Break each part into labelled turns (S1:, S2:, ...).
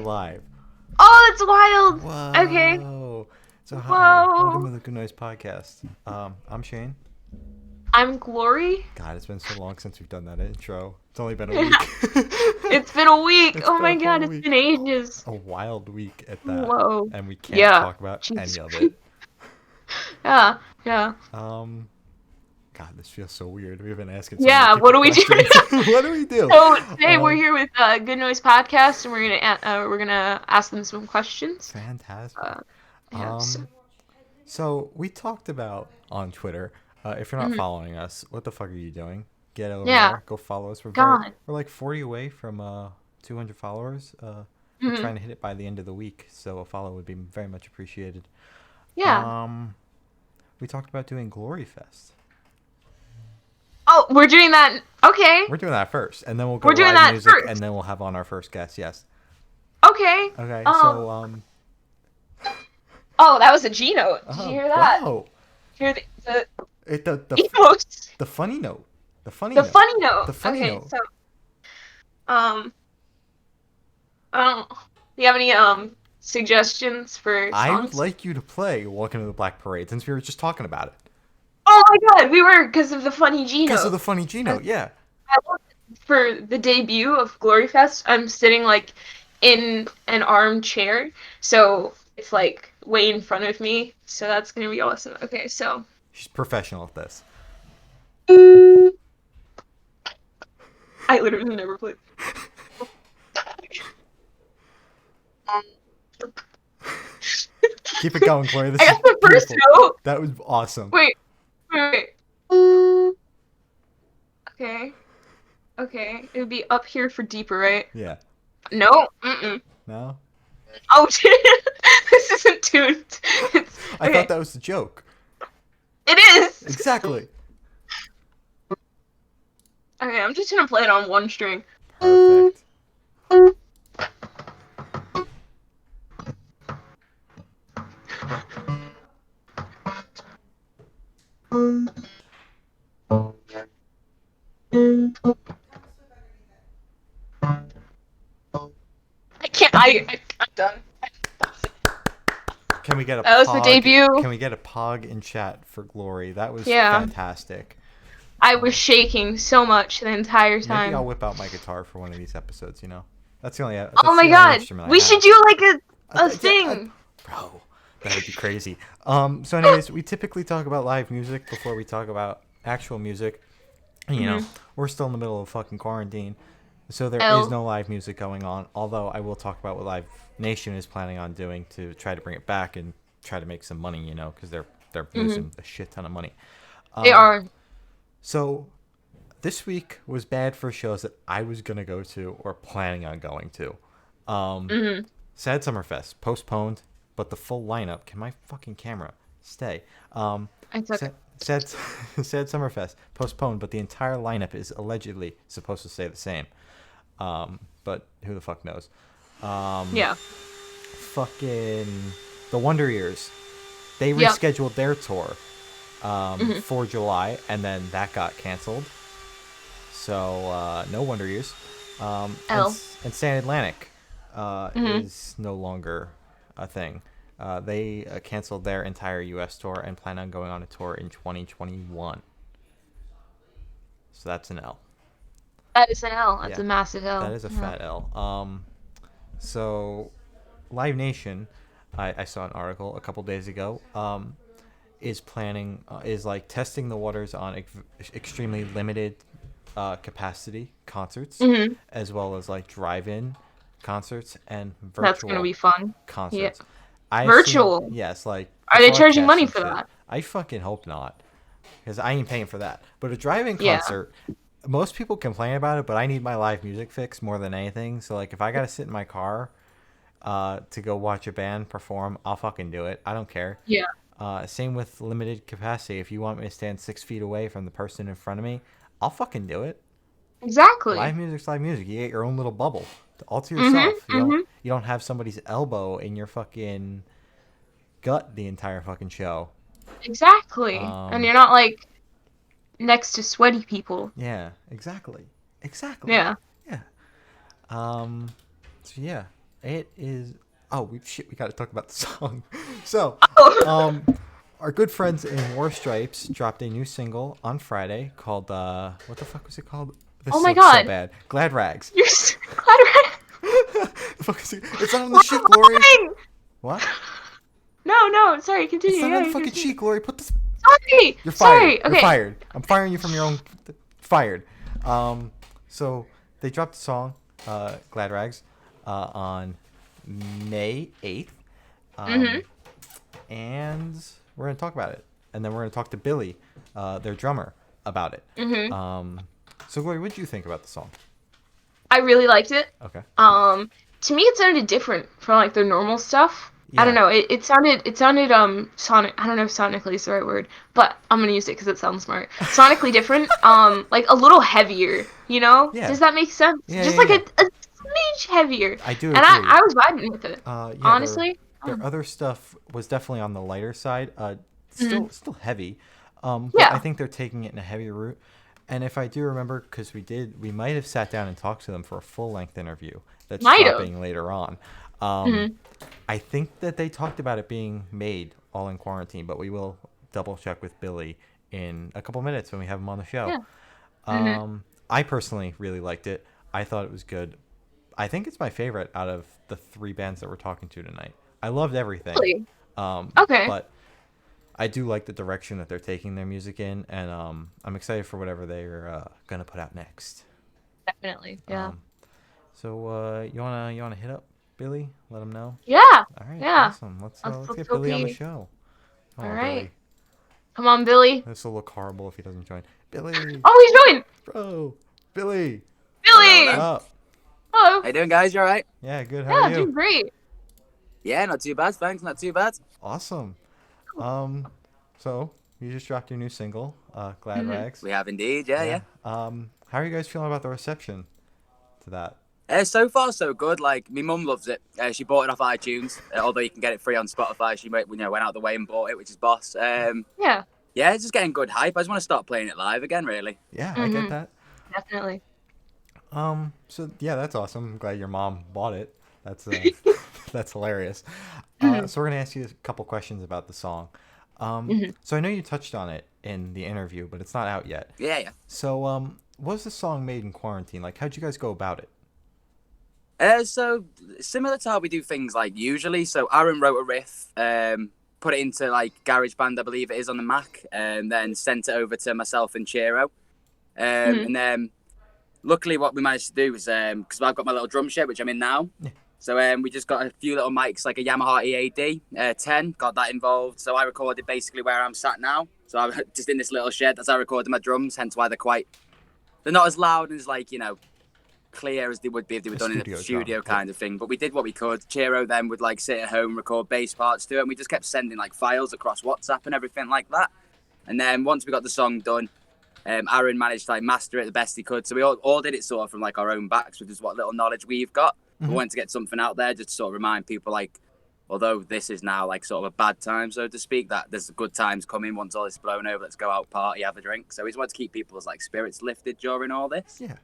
S1: live.
S2: Oh, that's wild.
S1: Whoa.
S2: Okay.
S1: So hi, welcome to
S2: Whoa.
S1: the Good Noise Podcast. I'm Shane.
S2: I'm Glory.
S1: God, it's been so long since we've done that intro. It's only been a week.
S2: It's been a week.
S1: It's
S2: Oh
S1: been
S2: my
S1: a
S2: god,
S1: whole
S2: it's
S1: week.
S2: been ages.
S1: A wild week at that.
S2: Whoa.
S1: And we can't
S2: Yeah.
S1: talk about
S2: Jesus
S1: any of
S2: Christ.
S1: it.
S2: Yeah. Yeah.
S1: Um, God, this feels so weird. We've been asking so many
S2: Yeah.
S1: people
S2: What do we do?
S1: questions. What do we do?
S2: So today we're
S1: Um,
S2: here with Good Noise Podcast, and we're gonna ask them some questions.
S1: Fantastic.
S2: Uh, yeah. So,
S1: Um, so we talked about on Twitter. If you're not
S2: mhm.
S1: following us, what the fuck are you doing? Get over
S2: Yeah.
S1: there. Go follow us.
S2: God.
S1: We're like 40 away from 200 followers. We're
S2: Hmm.
S1: trying to hit it by the end of the week, so a follow would be very much appreciated.
S2: Yeah.
S1: Um, we talked about doing Glory Fest.
S2: Oh, we're doing that. Okay.
S1: We're doing that first, and then we'll go
S2: We're doing
S1: live
S2: that
S1: music, and
S2: first.
S1: then we'll have on our first guest. Yes.
S2: Okay.
S1: Okay. So
S2: Oh, that was a G note. Did you
S1: oh
S2: hear that?
S1: wow.
S2: Hear the
S1: The
S2: emos.
S1: the funny note. The funny
S2: The
S1: note.
S2: funny note.
S1: The funny
S2: Okay,
S1: note.
S2: so um, do you have any suggestions for
S1: I would
S2: songs?
S1: like you to play "Welcome to the Black Parade" since we were just talking about it.
S2: Oh my God, we were because of the funny G
S1: Because of
S2: note.
S1: the funny G
S2: I,
S1: note, yeah.
S2: I love it. For the debut of Glory Fest, I'm sitting like in an armchair, so it's like way in front of me. So that's gonna be awesome. Okay, so.
S1: She's professional at this.
S2: I literally never played.
S1: Keep it going, Gloria. This
S2: I
S1: is
S2: got the first
S1: beautiful.
S2: note.
S1: That was awesome.
S2: Wait. Okay. Okay. It would be up here for deeper, right?
S1: Yeah.
S2: No. Mm-mm.
S1: No?
S2: Oh, this isn't tuned. It's,
S1: I
S2: okay.
S1: thought that was the joke.
S2: It is.
S1: Exactly.
S2: Okay, I'm just gonna play it on one string.
S1: Perfect.
S2: I can't. I'm done.
S1: Can we get a
S2: That was the debut.
S1: Can we get a pog in chat for Glory? That was
S2: Yeah.
S1: fantastic.
S2: I was shaking so much the entire time.
S1: Maybe I'll whip out my guitar for one of these episodes, you know? That's the only
S2: Oh my
S1: the only
S2: God.
S1: instrument
S2: We
S1: I have.
S2: should do like a
S1: Yeah,
S2: thing.
S1: bro, that would be crazy. So anyways, we typically talk about live music before we talk about actual music. You know, we're still in the middle of fucking quarantine, so there is no live music going on. Although I will talk about what Live Nation is planning on doing to try to bring it back and try to make some money, you know, because they're losing a shit ton of money.
S2: They are.
S1: So this week was bad for shows that I was gonna go to or planning on going to. Sad Summerfest postponed, but the full lineup. Can my fucking camera stay?
S2: I took it.
S1: Sad Summerfest postponed, but the entire lineup is allegedly supposed to stay the same. But who the fuck knows?
S2: Yeah.
S1: Fucking the Wonder Years. They rescheduled their tour for July, and then that got canceled. So no Wonder Years. And Stand Atlantic is no longer a thing. They canceled their entire U.S. tour and plan on going on a tour in 2021. So that's an L.
S2: That is an L. That's
S1: Yeah.
S2: a massive L.
S1: That is a fat L. So Live Nation, I saw an article a couple days ago, is planning, is like testing the waters on extremely limited capacity concerts, as well as like drive-in concerts and virtual
S2: That's gonna be fun.
S1: concerts.
S2: Yeah. Virtual.
S1: Yes, like
S2: Are they charging
S1: broadcast
S2: money
S1: and
S2: for
S1: shit.
S2: that?
S1: I fucking hope not, because I ain't paying for that. But a drive-in
S2: Yeah.
S1: concert, most people complain about it, but I need my live music fix more than anything. So like, if I gotta sit in my car to go watch a band perform, I'll fucking do it. I don't care.
S2: Yeah.
S1: Same with limited capacity. If you want me to stand 6 feet away from the person in front of me, I'll fucking do it.
S2: Exactly.
S1: Live music's live music. You get your own little bubble, all to yourself. You don't have somebody's elbow in your fucking gut the entire fucking show.
S2: Exactly. And you're not like next to sweaty people.
S1: Yeah, exactly.
S2: Yeah.
S1: Yeah. So yeah, It is. Oh, we got to talk about the song. So,
S2: Oh.
S1: our good friends in War Stripes dropped a new single on Friday called what the fuck was it called?
S2: Oh
S1: This
S2: my
S1: looks so
S2: god.
S1: bad. Glad Rags.
S2: You're so glad.
S1: The fuck is it? It's not on the
S2: What's
S1: sheet, Glory.
S2: lying?
S1: What?
S2: No, sorry,
S1: It's
S2: continue.
S1: not
S2: Yeah,
S1: on the
S2: you
S1: fucking
S2: continue.
S1: sheet, Glory. Put this.
S2: Sorry.
S1: You're fired.
S2: Sorry.
S1: You're
S2: Okay.
S1: fired. I'm firing you from your own. Fired. So they dropped the song, Glad Rags, on May 8th.
S2: Mhm.
S1: And we're gonna talk about it, and then we're gonna talk to Billy, their drummer, about it.
S2: Mhm.
S1: So Glory, what did you think about the song?
S2: I really liked it.
S1: Okay.
S2: To me it sounded different from like their normal stuff. I don't
S1: Yeah.
S2: know. It sounded sonic. I don't know if sonically is the right word, but I'm gonna use it because it sounds smart. Sonically different. Like a little heavier. You know?
S1: Yeah.
S2: Does that make sense?
S1: Yeah.
S2: Just
S1: Yeah.
S2: like
S1: Yeah.
S2: a smidge heavier.
S1: I do
S2: And
S1: agree.
S2: I was vibing with it.
S1: Yeah.
S2: Honestly.
S1: Their other stuff was definitely on the lighter side.
S2: Mhm.
S1: Still heavy. But I
S2: Yeah.
S1: think they're taking it in a heavier route. And if I do remember, because we might have sat down and talked to them for a full length interview that's
S2: Might have.
S1: dropping later on.
S2: Mhm.
S1: I think that they talked about it being made all in quarantine, but we will double check with Billy in a couple minutes when we have him on the show.
S2: Yeah. Mhm.
S1: I personally really liked it. I thought it was good. I think it's my favorite out of the three bands that we're talking to tonight. I loved everything,
S2: Really? Okay.
S1: but I do like the direction that they're taking their music in, and I'm excited for whatever they're gonna put out next.
S2: Definitely. Yeah.
S1: Um, so you wanna hit up Billy? Let him know.
S2: Yeah.
S1: All right,
S2: Yeah.
S1: awesome. Let's
S2: Let's
S1: get
S2: hope
S1: Billy on the
S2: he.
S1: show. Come
S2: All
S1: on,
S2: right.
S1: Billy.
S2: Come on, Billy.
S1: This will look horrible if he doesn't join. Billy,
S2: Oh, he's joined.
S1: bro, Billy,
S3: Hello,
S1: what's
S2: Billy.
S3: hello.
S1: up?
S2: Hello.
S3: How you doing, guys? You alright?
S1: Yeah, good. How are
S2: Yeah,
S1: you?
S2: doing great.
S3: Yeah, not too bad, thanks. Not too bad.
S1: Awesome. Um, so you just dropped your new single, Glad
S2: Mhm.
S1: Rags.
S3: We have indeed, yeah,
S1: Yeah.
S3: yeah.
S1: How are you guys feeling about the reception to that?
S3: So far, so good. Like, my mum loves it. She bought it off iTunes, although you can get it free on Spotify. She went out the way and bought it, which is boss.
S2: Yeah.
S3: Yeah, it's just getting good hype. I just want to start playing it live again, really.
S1: Yeah, I get
S2: Mhm.
S1: that.
S2: Definitely.
S1: So yeah, that's awesome. I'm glad your mom bought it. That's that's hilarious.
S2: Mhm.
S1: So we're gonna ask you a couple questions about the song.
S2: Mhm.
S1: So I know you touched on it in the interview, but it's not out yet.
S3: Yeah, yeah.
S1: So was the song made in quarantine? Like, how'd you guys go about it?
S3: So similar to how we do things like usually. So Aaron wrote a riff, put it into like GarageBand, I believe it is, on the Mac, and then sent it over to myself and Chiro. And then luckily what we managed to do was, because I've got my little drum shed, which I'm in now.
S1: Yeah.
S3: So we just got a few little mics, like a Yamaha EAD 10, got that involved. So I recorded basically where I'm sat now. So I'm just in this little shed. That's how I recorded my drums, hence why they're not as loud and as clear as they would be if they were done in a studio kind of thing. But we did what we could. Chiro then would sit at home, record bass parts to it, and we just kept sending files across WhatsApp and everything like that. And then once we got the song done, Aaron managed to master it the best he could. So we all did it sort of from our own backs with just what little knowledge we've got. We wanted to get something out there just to sort of remind people although this is now sort of a bad time, so to speak, that there's good times coming once all this is blown over. Let's go out, party, have a drink. So we just wanted to keep people's spirits lifted during all this.
S1: Yeah.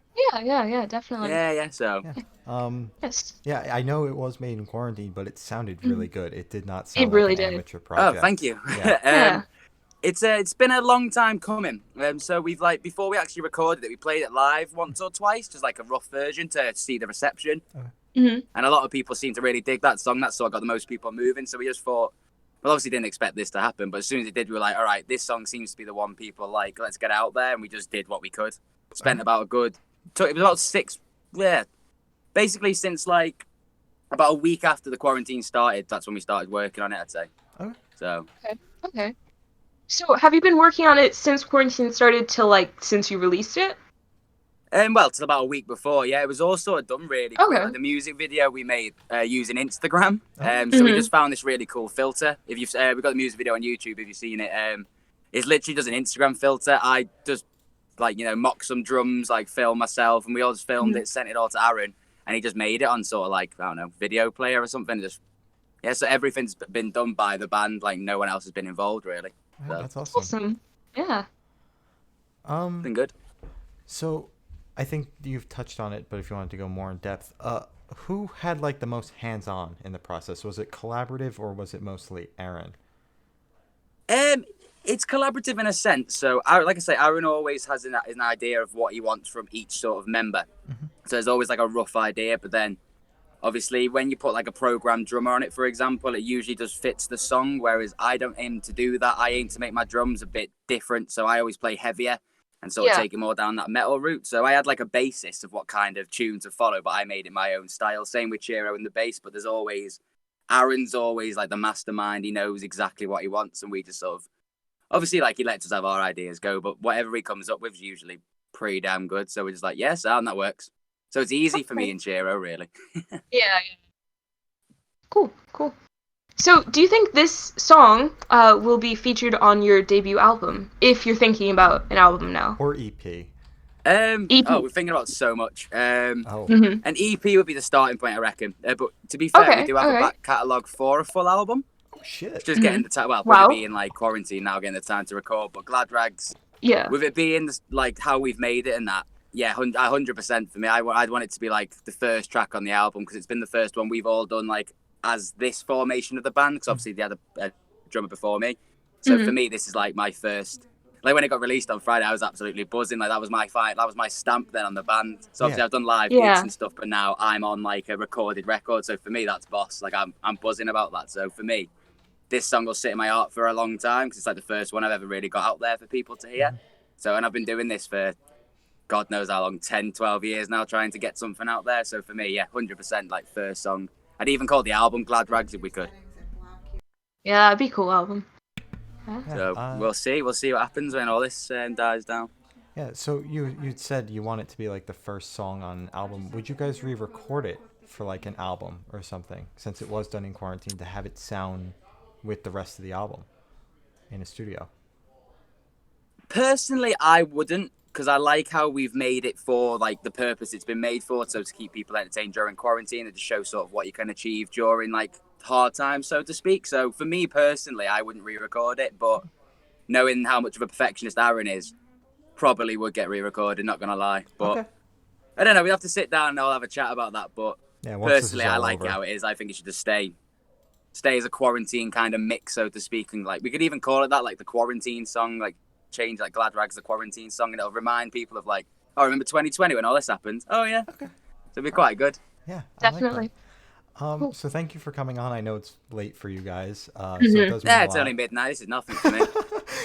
S2: Yeah, definitely.
S3: Yeah. So.
S1: Yeah.
S2: Yes.
S1: Yeah, I know it was made in quarantine, but it sounded really good. It did not
S2: It
S1: sound
S2: really
S1: like an
S2: did.
S1: amateur project.
S3: Oh, thank you.
S1: Yeah.
S2: Yeah.
S3: It's been a long time coming. So we've before we actually recorded it, we played it live once or twice, just a rough version to see the reception.
S2: Mhm.
S3: And a lot of people seem to really dig that song. That song got the most people moving. So we just thought, well, obviously didn't expect this to happen, but as soon as it did, we were like, all right, this song seems to be the one people like. Let's get out there, and we just did what we could. Spent about it was about 6, basically since about a week after the quarantine started. That's when we started working on it, I'd say.
S1: Okay.
S3: So.
S2: Okay. So have you been working on it since quarantine started till since you released it?
S3: Well, till about a week before, yeah. It was all sort of done really quick.
S2: Okay.
S3: The music video we made using Instagram. So we just found this really cool filter. If you've we got the music video on YouTube, if you've seen it, it's literally just an Instagram filter. I just mock some drums, film myself, and we all just filmed it, sent it all to Aaron, and he just made it on sort of I don't know, video player or something. So everything's been done by the band. No one else has been involved really.
S1: Yeah,
S3: So,
S1: that's awesome.
S2: Awesome. Yeah.
S3: been good.
S1: So I think you've touched on it, but if you wanted to go more in depth, who had like the most hands-on in the process? Was it collaborative or was it mostly Aaron?
S3: It's collaborative in a sense. So, like I say, Aaron always has an idea of what he wants from each sort of member.
S1: Mm-hmm.
S3: So there's always like a rough idea, but then obviously when you put like a programmed drummer on it, for example, it usually just fits the song. Whereas I don't aim to do that. I aim to make my drums a bit different. So I always play heavier and sort of take it more down that metal route. So I had like a basis of what kind of tune to follow, but I made it my own style. Same with Chiro in the bass, but Aaron's always like the mastermind. He knows exactly what he wants, and we just sort of, obviously, like, he lets us have our ideas go, but whatever he comes up with is usually pretty damn good. So we're just like, yes, and that works. So it's easy for me and Chiro, really.
S2: Yeah. Cool. So, do you think this song will be featured on your debut album, if you're thinking about an album now?
S1: Or EP?
S2: EP.
S3: Oh, we're thinking about so much. An
S2: Mm-hmm.
S3: EP would be the starting point, I reckon. But to be fair, we do have a back catalogue for a full album.
S1: Oh, shit.
S3: Just getting the time, with it being like quarantine now, getting the time to record. But Glad Rags, with it being like how we've made it and that, 100% for me. I'd want it to be like the first track on the album because it's been the first one we've all done like as this formation of the band. Because obviously they had a drummer before me, so for me this is like my first. Like when it got released on Friday, I was absolutely buzzing. Like that was my stamp then on the band. So obviously I've done live gigs and stuff, but now I'm on like a recorded record. So for me, that's boss. Like I'm buzzing about that. So for me, this song will sit in my heart for a long time because it's like the first one I've ever really got out there for people to hear. So, and I've been doing this for God knows how long, 10, 12 years now, trying to get something out there. So for me, 100% like first song. I'd even call the album Glad Rags if we could.
S2: Yeah, that'd be a cool album.
S3: So we'll see what happens when all this dies down.
S1: Yeah, so you said you want it to be like the first song on an album. Would you guys re-record it for like an album or something, since it was done in quarantine, to have it sound with the rest of the album in a studio?
S3: Personally, I wouldn't, because I like how we've made it for like the purpose it's been made for, so to keep people entertained during quarantine and to show sort of what you can achieve during like hard times, so to speak. So for me personally, I wouldn't re-record it, but knowing how much of a perfectionist Aaron is, probably would get re-recorded, not gonna lie. But I don't know, we have to sit down and I'll have a chat about that. But personally, I like it how it is. I think it should just stay as a quarantine kind of mix, so to speak. And like we could even call it that, like the quarantine song, like change like Glad Rags the quarantine song, and it'll remind people of like, oh, remember 2020 when all this happened? Oh yeah. So it'll be quite good.
S1: Yeah,
S2: definitely.
S1: Cool. So thank you for coming on. I know it's late for you guys. So it does mean
S3: it's only midnight. This is nothing for me.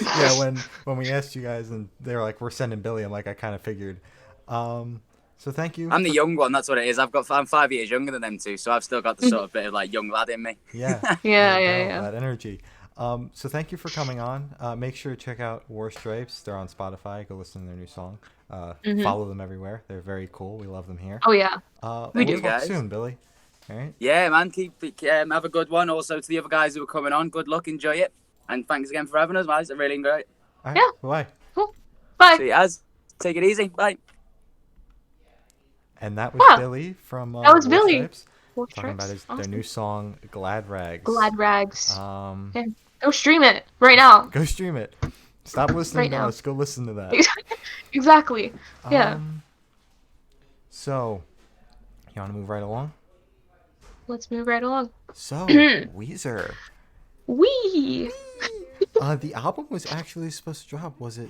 S1: Yeah, when we asked you guys and they were like, we're sending Billy, I'm like, I kind of figured. So thank you.
S3: I'm the young one. That's what it is. I'm 5 years younger than them two, so I've still got the sort of bit of like young lad in me.
S1: Yeah.
S2: Yeah.
S1: That energy. So thank you for coming on. Make sure to check out War Stripes. They're on Spotify. Go listen to their new song. Follow them everywhere. They're very cool. We love them here.
S2: Oh yeah.
S1: We do, talk soon, Billy. All right.
S3: Yeah, man. Have a good one. Also to the other guys who are coming on, good luck. Enjoy it, and thanks again for having us, guys. I really enjoyed it.
S1: All right. Yeah. Bye.
S2: Cool. Bye.
S3: See you guys. Take it easy. Bye.
S1: And that was Billy from
S2: that was Billy.
S1: Stripes, talking about their new song, Glad Rags.
S2: Glad Rags. Yeah. Go stream it right now.
S1: Go stream it. Stop listening to us. Go listen to that.
S2: Exactly. Yeah.
S1: So, you want to move right along?
S2: Let's move right along.
S1: So, Weezer.
S2: Wee.
S1: The album was actually supposed to drop. Was it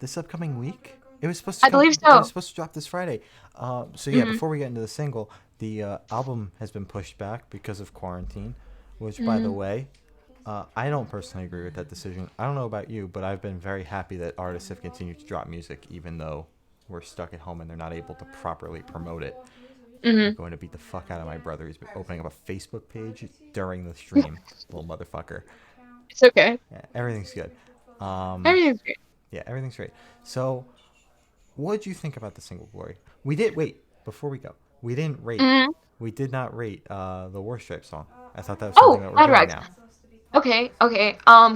S1: this upcoming week? It was supposed to.
S2: I believe so.
S1: It was supposed to drop this Friday. So yeah, before we get into the single, the album has been pushed back because of quarantine. Which, by the way, I don't personally agree with that decision. I don't know about you, but I've been very happy that artists have continued to drop music, even though we're stuck at home and they're not able to properly promote it. I'm going to beat the fuck out of my brother. He's been opening up a Facebook page during the stream, little motherfucker.
S2: It's okay.
S1: Yeah, everything's good.
S2: Everything's great.
S1: Yeah, everything's great. So, what did you think about the single, Glory? Before we go, we didn't rate. We did not rate the War Stripe song. I thought that was something that we're doing now.
S2: Okay.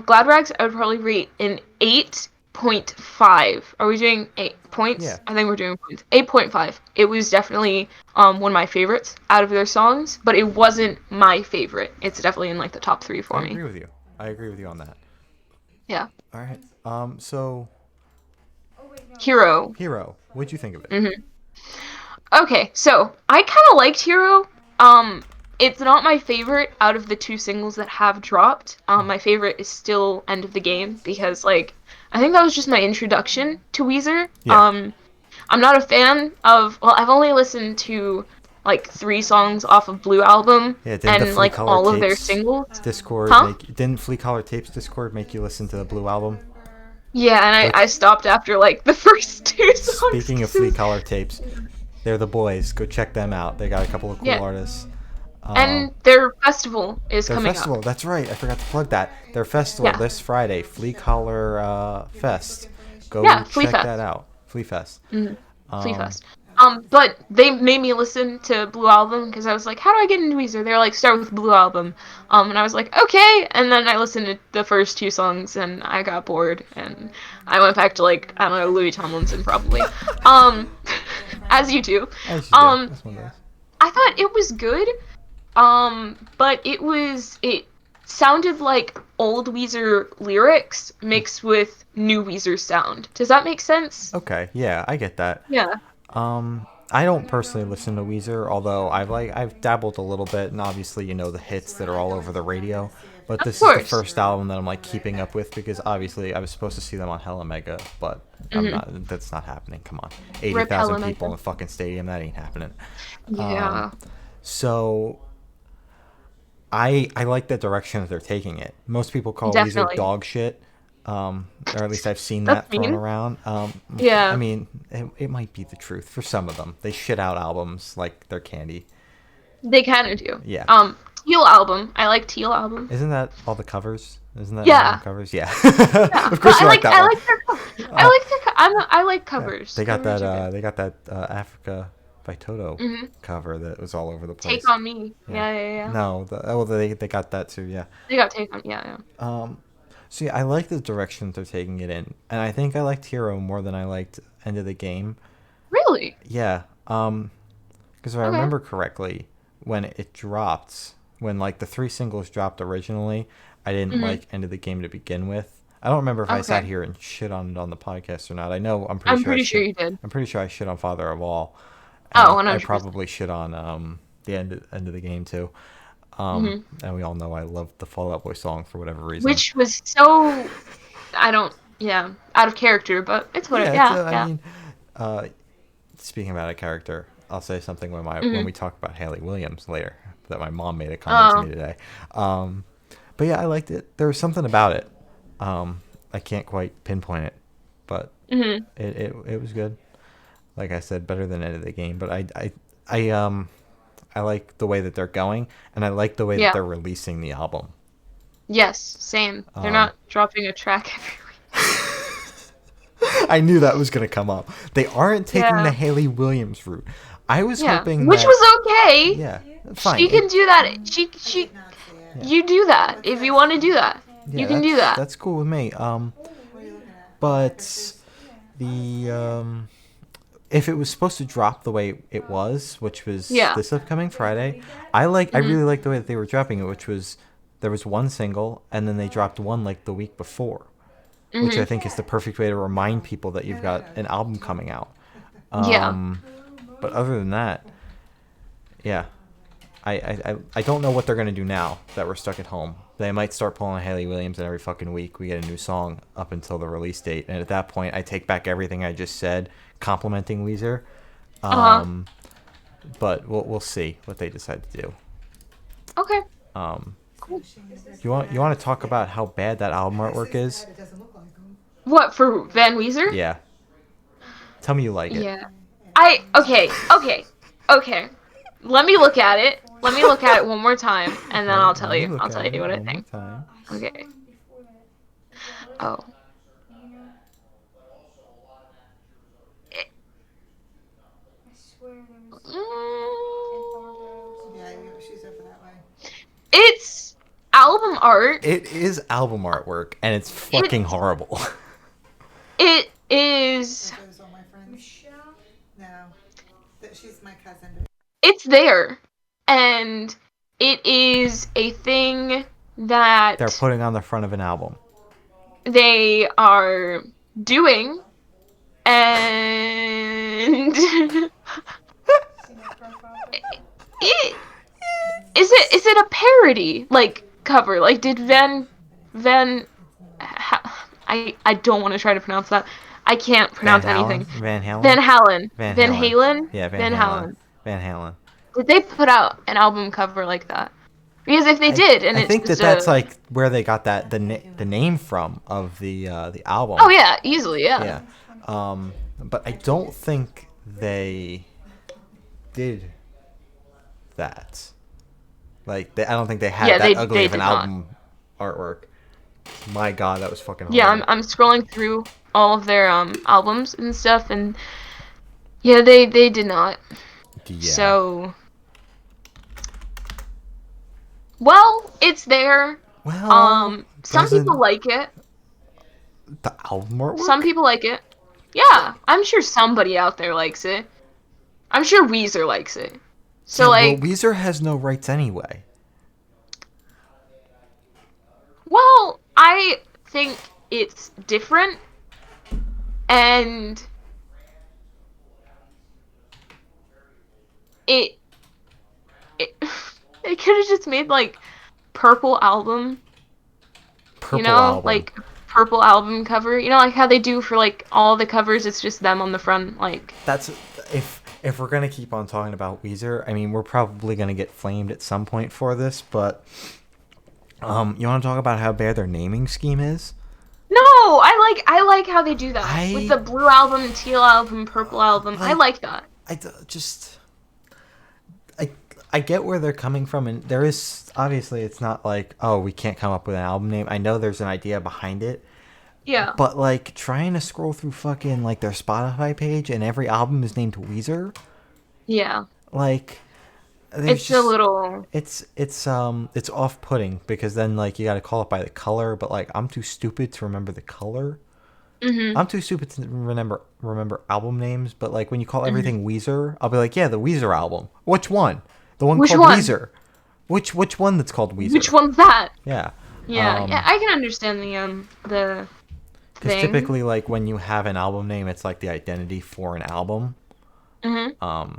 S2: Glad Rags, I would probably rate an 8.5. Are we doing 8 points?
S1: Yeah.
S2: I think we're doing points. 8.5. It was definitely one of my favorites out of their songs, but it wasn't my favorite. It's definitely in like the top 3 for me.
S1: I agree with you on that.
S2: Yeah.
S1: All right. So.
S2: Hero.
S1: What'd you think of it?
S2: Okay, so I kind of liked Hero. It's not my favorite out of the 2 singles that have dropped. My favorite is still End of the Game because, like, I think that was just my introduction to Weezer.
S1: Yeah.
S2: I'm not a fan of, well, I've only listened to, like, 3 songs off of Blue Album
S1: Yeah, didn't the
S2: and,
S1: Flea
S2: like,
S1: Collar
S2: all of their
S1: Tapes
S2: singles.
S1: Discord
S2: Huh?
S1: didn't Flea Collar Tapes Discord make you listen to the Blue Album?
S2: Yeah, and I stopped after, like, the first 2 songs.
S1: Speaking of Flea Collar Tapes, they're the boys. Go check them out. They got a couple of cool
S2: Yeah.
S1: artists.
S2: And their festival is
S1: Their
S2: coming
S1: festival,
S2: up.
S1: that's right. I forgot to plug that. Their festival this Friday, Flea Collar Fest. Go
S2: Flea
S1: check
S2: Fest.
S1: that out. Flea Fest.
S2: Flea Fest. But they made me listen to Blue Album because I was like, how do I get into Weezer? They're like, start with Blue Album. And I was like, okay. And then I listened to the first 2 songs and I got bored and I went back to, like, I don't know, Louis Tomlinson probably. As you do.
S1: As you do. That's one of those.
S2: I thought it was good. But it sounded like old Weezer lyrics mixed with new Weezer sound. Does that make sense?
S1: Okay, yeah, I get that.
S2: Yeah.
S1: I don't personally listen to Weezer, although I've dabbled a little bit, and obviously you know the hits that are all over the radio. But this is the first album that I'm like keeping up with because obviously I was supposed to see them on Hella Mega, but I'm not. That's not happening. Come on, 80,000 people in the fucking stadium. That ain't happening.
S2: Yeah.
S1: So I like the direction that they're taking it. Most people call Weezer dog shit. Or at least I've seen that thrown around.
S2: Yeah.
S1: I mean, it might be the truth for some of them. They shit out albums like they're candy.
S2: They kind of do.
S1: Yeah.
S2: Teal album. I like Teal album.
S1: Isn't that all the covers? Isn't that
S2: all
S1: the covers? Yeah. Of course you like that one.
S2: I like covers.
S1: Yeah. They got that Africa by Toto cover that was all over the place.
S2: Take on Me. Yeah.
S1: No, they got that too. Yeah.
S2: They got Take on. Yeah.
S1: See, I like the direction they're taking it in, and I think I liked Hero more than I liked End of the Game.
S2: Really?
S1: Yeah. Because if I remember correctly, when it dropped, when like the 3 singles dropped originally, I didn't like End of the Game to begin with. I don't remember if I sat here and shit on it on the podcast or not. I know I'm pretty sure
S2: you did.
S1: I'm pretty sure I shit on Father of All.
S2: Oh, 100%.
S1: I probably shit on the end of the game too. And we all know I love the Fall Out Boy song for whatever reason.
S2: Which was so, out of character, but it's whatever.
S1: I mean, speaking about a character, I'll say something when we talk about Hayley Williams later that my mom made a comment to me today. But yeah, I liked it. There was something about it. I can't quite pinpoint it, but it was good. Like I said, better than End of the Game. But I like the way that they're going, and I like the way that they're releasing the album.
S2: Yes, same. They're not dropping a track every week.
S1: I knew that was going to come up. They aren't taking the Hayley Williams route. I was hoping
S2: which was okay.
S1: Yeah, fine.
S2: She can do that. She you do that if you want to do that. You can do that.
S1: That's cool with me. But the if it was supposed to drop the way it was, which was this upcoming Friday, I really like the way that they were dropping it, which was there was 1 single and then they dropped 1 like the week before, which I think is the perfect way to remind people that you've got an album coming out. But other than that, I don't know what they're gonna do now that we're stuck at home. They might start pulling Hayley Williams, and every fucking week we get a new song up until the release date. And at that point, I take back everything I just said, complimenting Weezer. But we'll see what they decide to do.
S2: Okay.
S1: Cool. You want to talk about how bad that album artwork is?
S2: What, for Van Weezer?
S1: Yeah. Tell me you like it.
S2: Yeah. Okay. Let me look at it. Let me look at it one more time, and then I'll tell you. I'll tell you what I think. Okay. Oh. It's album art.
S1: It is album artwork, and it's fucking horrible.
S2: It is.
S4: She's my cousin.
S2: It's there, and it is a thing that
S1: they're putting on the front of an album.
S2: They are doing, and Is it a parody like cover? Like did I don't want to try to pronounce that. I can't pronounce anything.
S1: Van Halen?
S2: Van Halen.
S1: Van
S2: Van
S1: Halen.
S2: Halen?
S1: Yeah,
S2: Van Halen.
S1: Van Halen.
S2: Did they put out an album cover like that? Because if they did, and
S1: I
S2: it's
S1: think
S2: just
S1: that's like where they got that the name from of the album.
S2: Oh yeah, easily, yeah.
S1: Yeah. But I don't think they did that. Like I don't think they had that ugly of an album artwork. My God, that was fucking hard.
S2: Yeah, I'm scrolling through all of their albums and stuff, and yeah, they did not.
S1: Yeah.
S2: So, well, it's there.
S1: Well,
S2: some people like it.
S1: The album artwork?
S2: Some people like it. Yeah, I'm sure somebody out there likes it. I'm sure Weezer likes it. So
S1: well, Weezer has no rights anyway.
S2: Well, I think it's different, and it they could have just made like purple album.
S1: Album.
S2: Like purple album cover. You know, like how they do for like all the covers. It's just them on the front. Like
S1: that's if we're gonna keep on talking about Weezer. I mean, we're probably gonna get flamed at some point for this, but you want to talk about how bad their naming scheme is?
S2: No, I like how they do that with the blue album, teal album, purple album. I like that.
S1: I get where they're coming from, and there is obviously it's not like, oh, we can't come up with an album name. I know there's an idea behind it.
S2: Yeah.
S1: But like trying to scroll through fucking like their Spotify page and every album is named Weezer.
S2: Yeah.
S1: Like
S2: it's a little
S1: it's off-putting because then like you got to call it by the color, but like I'm too stupid to remember the color.
S2: Mm-hmm.
S1: I'm too stupid to remember album names, but like when you call everything Weezer, I'll be like, yeah, the Weezer album. Which one? The one called Weezer. Which one that's called Weezer?
S2: Which one's that?
S1: Yeah.
S2: Yeah, I can understand the
S1: because typically like when you have an album name, it's like the identity for an album.
S2: Mm-hmm.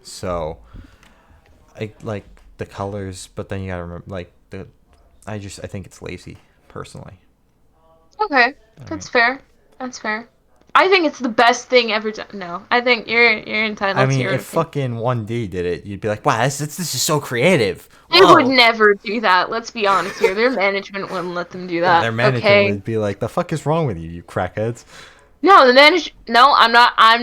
S1: So I like the colors, but then you gotta remember like I think it's lazy personally.
S2: Okay, that's fair. That's fair. I think it's the best thing ever done. No, I think you're entitled to
S1: I mean,
S2: your
S1: if fucking 1D did it, you'd be like, wow, this is so creative.
S2: They would never do that. Let's be honest here. Their management wouldn't let them do that.
S1: Their management would be like, the fuck is wrong with you crackheads?
S2: No, No, I'm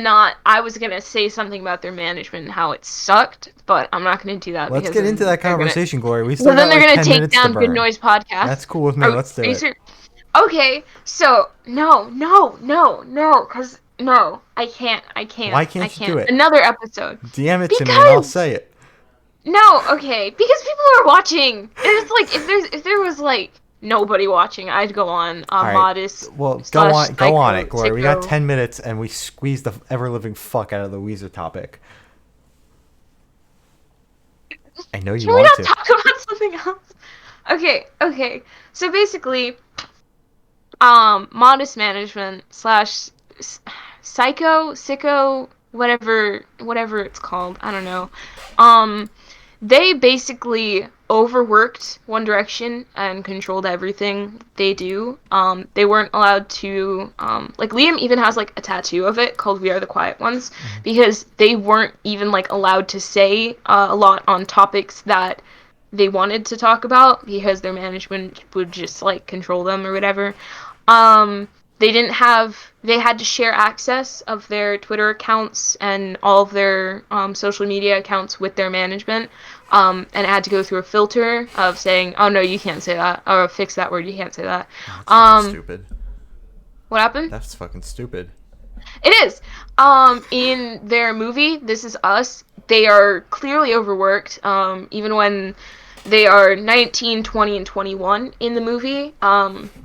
S2: not. I was gonna say something about their management and how it sucked, but I'm not gonna do that.
S1: Let's get into that conversation, Glory. We
S2: still then they're gonna take down Good Noise Podcast.
S1: That's cool with me. Let's do it.
S2: Okay, so no, because no, I can't.
S1: Why can't you do it?
S2: Another episode.
S1: DM it to me and I'll say it.
S2: No, okay, because people are watching. It's like if there was like nobody watching, I'd go on
S1: right.
S2: Modest.
S1: Well, go on it, Glory. We got 10 minutes and we squeezed the ever living fuck out of the Weezer topic. I know you want to.
S2: Can we not talk about something else? Okay. So basically, Modest Management / Sicko, whatever it's called. I don't know. They basically overworked One Direction and controlled everything they do. They weren't allowed to, like Liam even has like a tattoo of it called "We Are the Quiet Ones" because they weren't even like allowed to say a lot on topics that they wanted to talk about because their management would just like control them or whatever. They had to share access of their Twitter accounts and all of their social media accounts with their management. And it had to go through a filter of saying, oh no, you can't say that, or fix that word, you can't say that.
S1: That's fucking stupid.
S2: What happened?
S1: That's fucking stupid.
S2: It is. In their movie, This Is Us, they are clearly overworked, even when they are 19, 20, and 21 in the movie.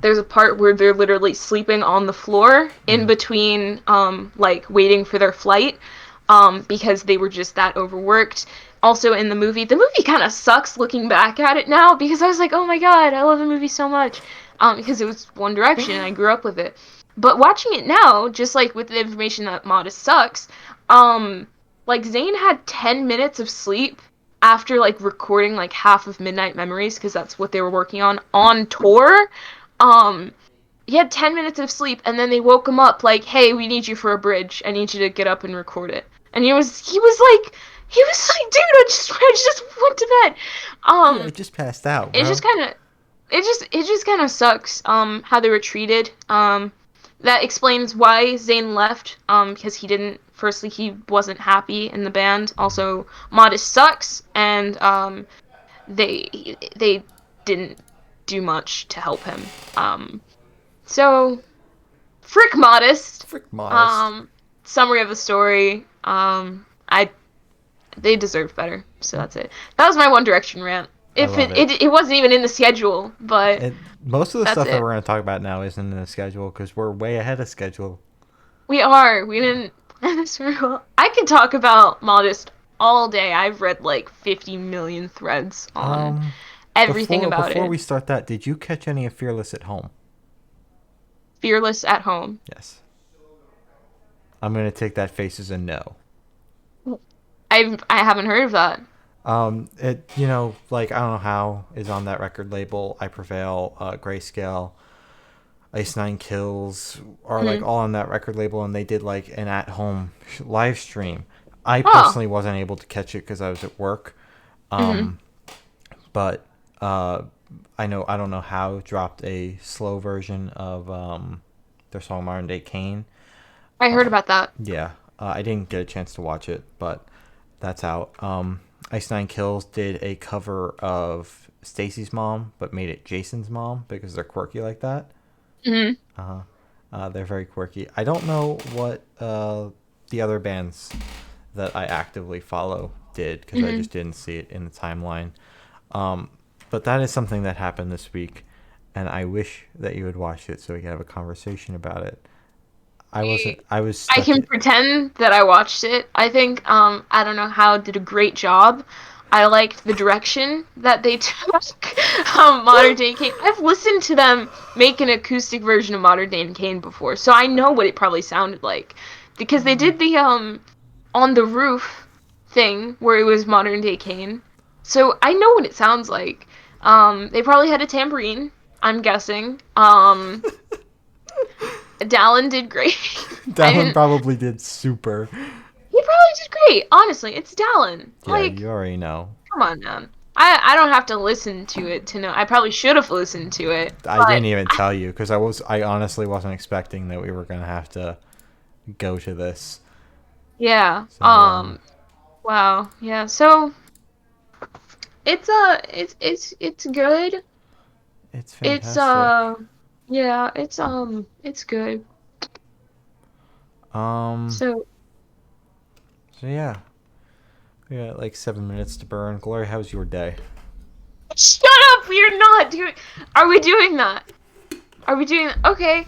S2: There's a part where they're literally sleeping on the floor in between, like, waiting for their flight, because they were just that overworked. Also in the movie kind of sucks looking back at it now, because I was like, oh my god, I love the movie so much, because it was One Direction, and I grew up with it. But watching it now, just, like, with the information that Modest sucks, like, Zayn had 10 minutes of sleep after like recording like half of Midnight Memories, because that's what they were working on tour, he had 10 minutes of sleep, and then they woke him up like, hey, we need you for a bridge. I need you to get up and record it. And he was like, dude, I just went to bed.
S1: I just passed out, bro.
S2: It just kind of sucks, how they were treated. That explains why Zayn left, because firstly, he wasn't happy in the band. Also, Modest sucks, and, they didn't do much to help him. So, frick Modest.
S1: Frick Modest.
S2: Summary of the story. They deserved better. So that's it. That was my One Direction rant. It wasn't even in the schedule, but
S1: most of the stuff that we're going to talk about now isn't in the schedule because we're way ahead of schedule.
S2: We are. We didn't plan this very well. I could talk about Modest all day. I've read like 50 million threads on everything about it.
S1: Before we start that, did you catch any of Fearless at Home?
S2: Fearless at Home?
S1: Yes. I'm going to take that face as a no.
S2: I haven't heard of that.
S1: It, you know, like, I don't know how is on that record label. I Prevail, Grayscale, Ice Nine Kills are like all on that record label, and they did like an at-home live stream. I personally wasn't able to catch it because I was at work. But I don't know how dropped a slow version of their song Modern Day Kane.
S2: I heard about that.
S1: Yeah, I didn't get a chance to watch it, but that's out. Ice Nine Kills did a cover of Stacy's Mom, but made it Jason's Mom because they're quirky like that. They're very quirky. I don't know what the other bands that I actively follow did because I just didn't see it in the timeline. But that is something that happened this week, and I wish that you would watch it so we could have a conversation about it. I
S2: can pretend that I watched it. I think I don't know how did a great job. I liked the direction that they took Modern Day Kane. I've listened to them make an acoustic version of Modern Day Kane before, so I know what it probably sounded like. Because they did the On the Roof thing where it was Modern Day Kane. So I know what it sounds like. They probably had a tambourine, I'm guessing. Dallin did great.
S1: Dallin probably did super.
S2: He probably did great. Honestly, it's Dallin.
S1: Yeah,
S2: like,
S1: you already know.
S2: Come on, man. I don't have to listen to it to know. I probably should have listened to it.
S1: I didn't even tell you because I honestly wasn't expecting that we were gonna have to go to this.
S2: Yeah.
S1: So,
S2: Wow. Yeah. So it's good.
S1: It's fantastic.
S2: Yeah, it's good. So
S1: yeah. We got like 7 minutes to burn. Glory, how's your day?
S2: Shut up! We are not doing. Are we doing that? Okay.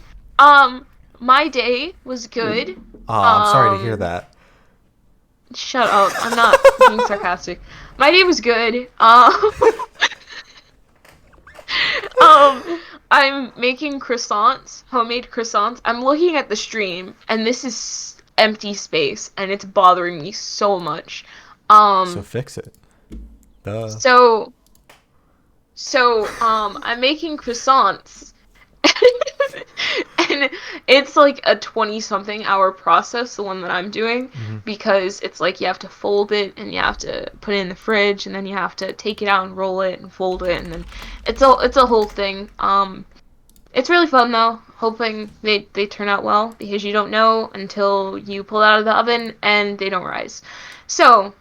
S2: My day was good.
S1: Oh, I'm sorry to hear that.
S2: Shut up! I'm not being sarcastic. My day was good. I'm making croissants, homemade croissants. I'm looking at the stream, and this is empty space, and it's bothering me so much.
S1: So fix it. Duh.
S2: I'm making croissants, and it's like a 20-something hour process, the one that I'm doing, because it's like you have to fold it, and you have to put it in the fridge, and then you have to take it out and roll it and fold it, and then it's a whole thing. It's really fun though. Hoping they turn out well, because you don't know until you pull it out of the oven and they don't rise. So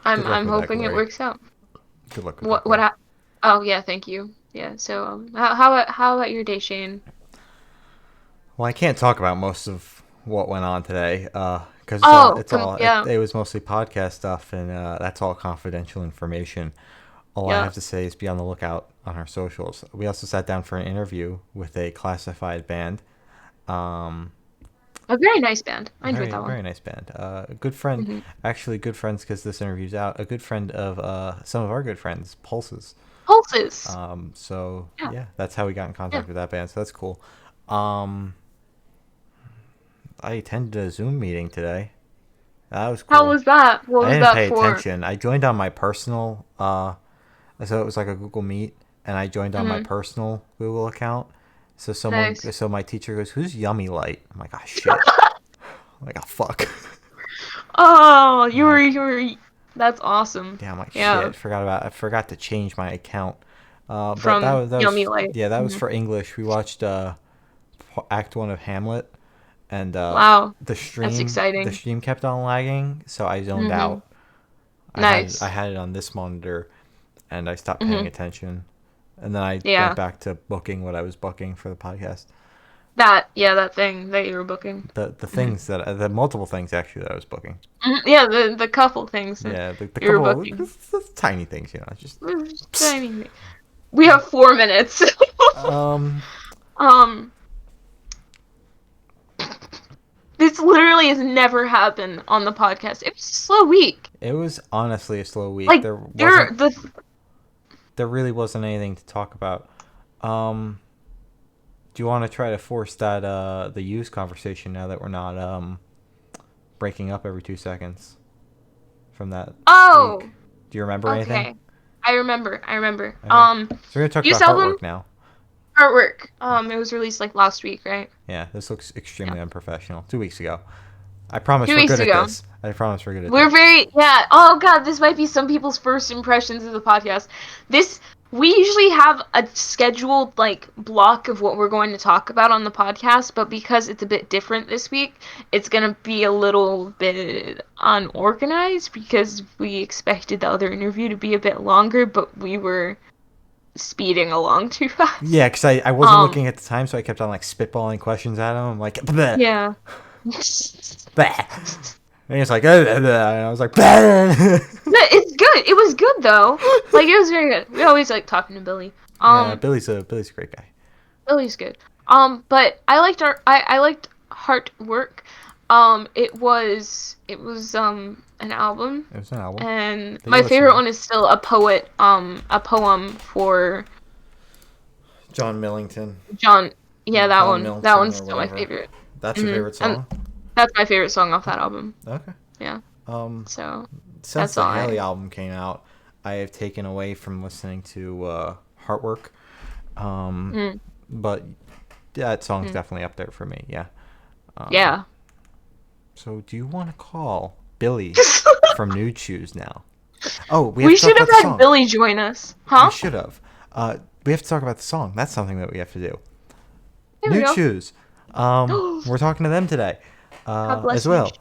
S2: I'm hoping it works out.
S1: Good luck with that.
S2: Oh yeah, thank you. Yeah. So how about your day, Shane?
S1: Well, I can't talk about most of what went on today because it was mostly podcast stuff, and that's all confidential information. All I have to say is be on the lookout on our socials. We also sat down for an interview with a classified band.
S2: A very nice band. I enjoyed that one.
S1: Very nice band. A good friend, actually good friends because this interview's out. A good friend of some of our good friends, Pulses. So yeah, that's how we got in contact with that band. So that's cool. I attended a Zoom meeting today. That was cool.
S2: How was that? What
S1: I
S2: was
S1: didn't
S2: that
S1: pay
S2: for?
S1: attention. I joined on my personal, so it was like a Google Meet, and I joined on my personal Google account. So
S2: Nice.
S1: so my teacher goes, "Who's Yummy Light?" I'm like, "Ah, shit." I'm like, "Oh, fuck."
S2: Oh,
S1: Like,
S2: you were. That's awesome.
S1: damn, like
S2: Yeah,
S1: shit. I forgot to change my account. But
S2: from
S1: that
S2: Yummy
S1: was
S2: Light.
S1: yeah, that was for English. We watched Act 1 of Hamlet, and
S2: Wow,
S1: the
S2: that's exciting.
S1: stream kept on lagging, so I zoned
S2: Mhm.
S1: out. I
S2: Nice.
S1: had it on this monitor, and I stopped paying
S2: Mhm.
S1: attention, and then I went
S2: Yeah.
S1: back to booking what I was booking for the podcast.
S2: That thing that you were booking.
S1: The
S2: Mhm.
S1: things that the multiple things actually that I was booking.
S2: Yeah, the couple things that
S1: Yeah, the
S2: you were
S1: couple
S2: booking.
S1: tiny things, just.
S2: I mean, we have 4 minutes.
S1: Um,
S2: um, this literally has never happened on the podcast. It was a slow week.
S1: it was honestly a slow week.
S2: Like
S1: There really wasn't anything to talk about. Um, do you want to try to force that the use conversation now that we're not breaking up every 2 seconds from that
S2: oh
S1: week? Do you remember anything?
S2: okay. I remember.
S1: Okay. So we're gonna talk
S2: Use
S1: about
S2: album
S1: Heartwork now.
S2: artwork. It was released like last week, right?
S1: Yeah, this looks extremely
S2: Yeah.
S1: unprofessional. 2 weeks ago. I promise
S2: 2
S1: we're
S2: weeks
S1: good at
S2: ago.
S1: this. I promise we're good at
S2: We're
S1: this.
S2: very yeah. Oh god, this might be some people's first impressions of the podcast. We usually have a scheduled like block of what we're going to talk about on the podcast, but because it's a bit different this week, it's gonna be a little bit unorganized because we expected the other interview to be a bit longer, but we were speeding along too fast.
S1: Yeah, because I wasn't looking at the time, so I kept on like spitballing questions at him. I'm like, bleh,
S2: Yeah.
S1: bleh. And he was like, bleh, and I was like, bleh.
S2: No, it's good. It was good though. Like it was very good. We always like talking to Billy.
S1: Yeah, Billy's a great guy.
S2: Billy's good. But I liked I liked Heart Work. It was an album,
S1: It was an album.
S2: and
S1: That you
S2: my
S1: listened
S2: favorite
S1: to.
S2: one is still a poem for
S1: John Millington.
S2: John. Yeah, that
S1: John
S2: one.
S1: Milton
S2: That one's
S1: or
S2: still my
S1: whatever.
S2: favorite.
S1: That's your favorite
S2: And
S1: song?
S2: that's my favorite song off that album.
S1: Okay.
S2: Yeah. So
S1: Since
S2: that's
S1: the
S2: all
S1: Hayley album came out, I have taken away from listening to Heartwork. But that song's definitely up there for me. Yeah.
S2: yeah.
S1: So do you want to call Billy from Nude Shoes now? Oh, we
S2: We
S1: have to talk
S2: should
S1: about
S2: have
S1: the
S2: had
S1: song.
S2: Billy join us, huh?
S1: We should have. We have to talk about the song. That's something that we have to do.
S2: There we
S1: Nude
S2: go.
S1: Shoes. We're talking to them today
S2: God bless
S1: as well.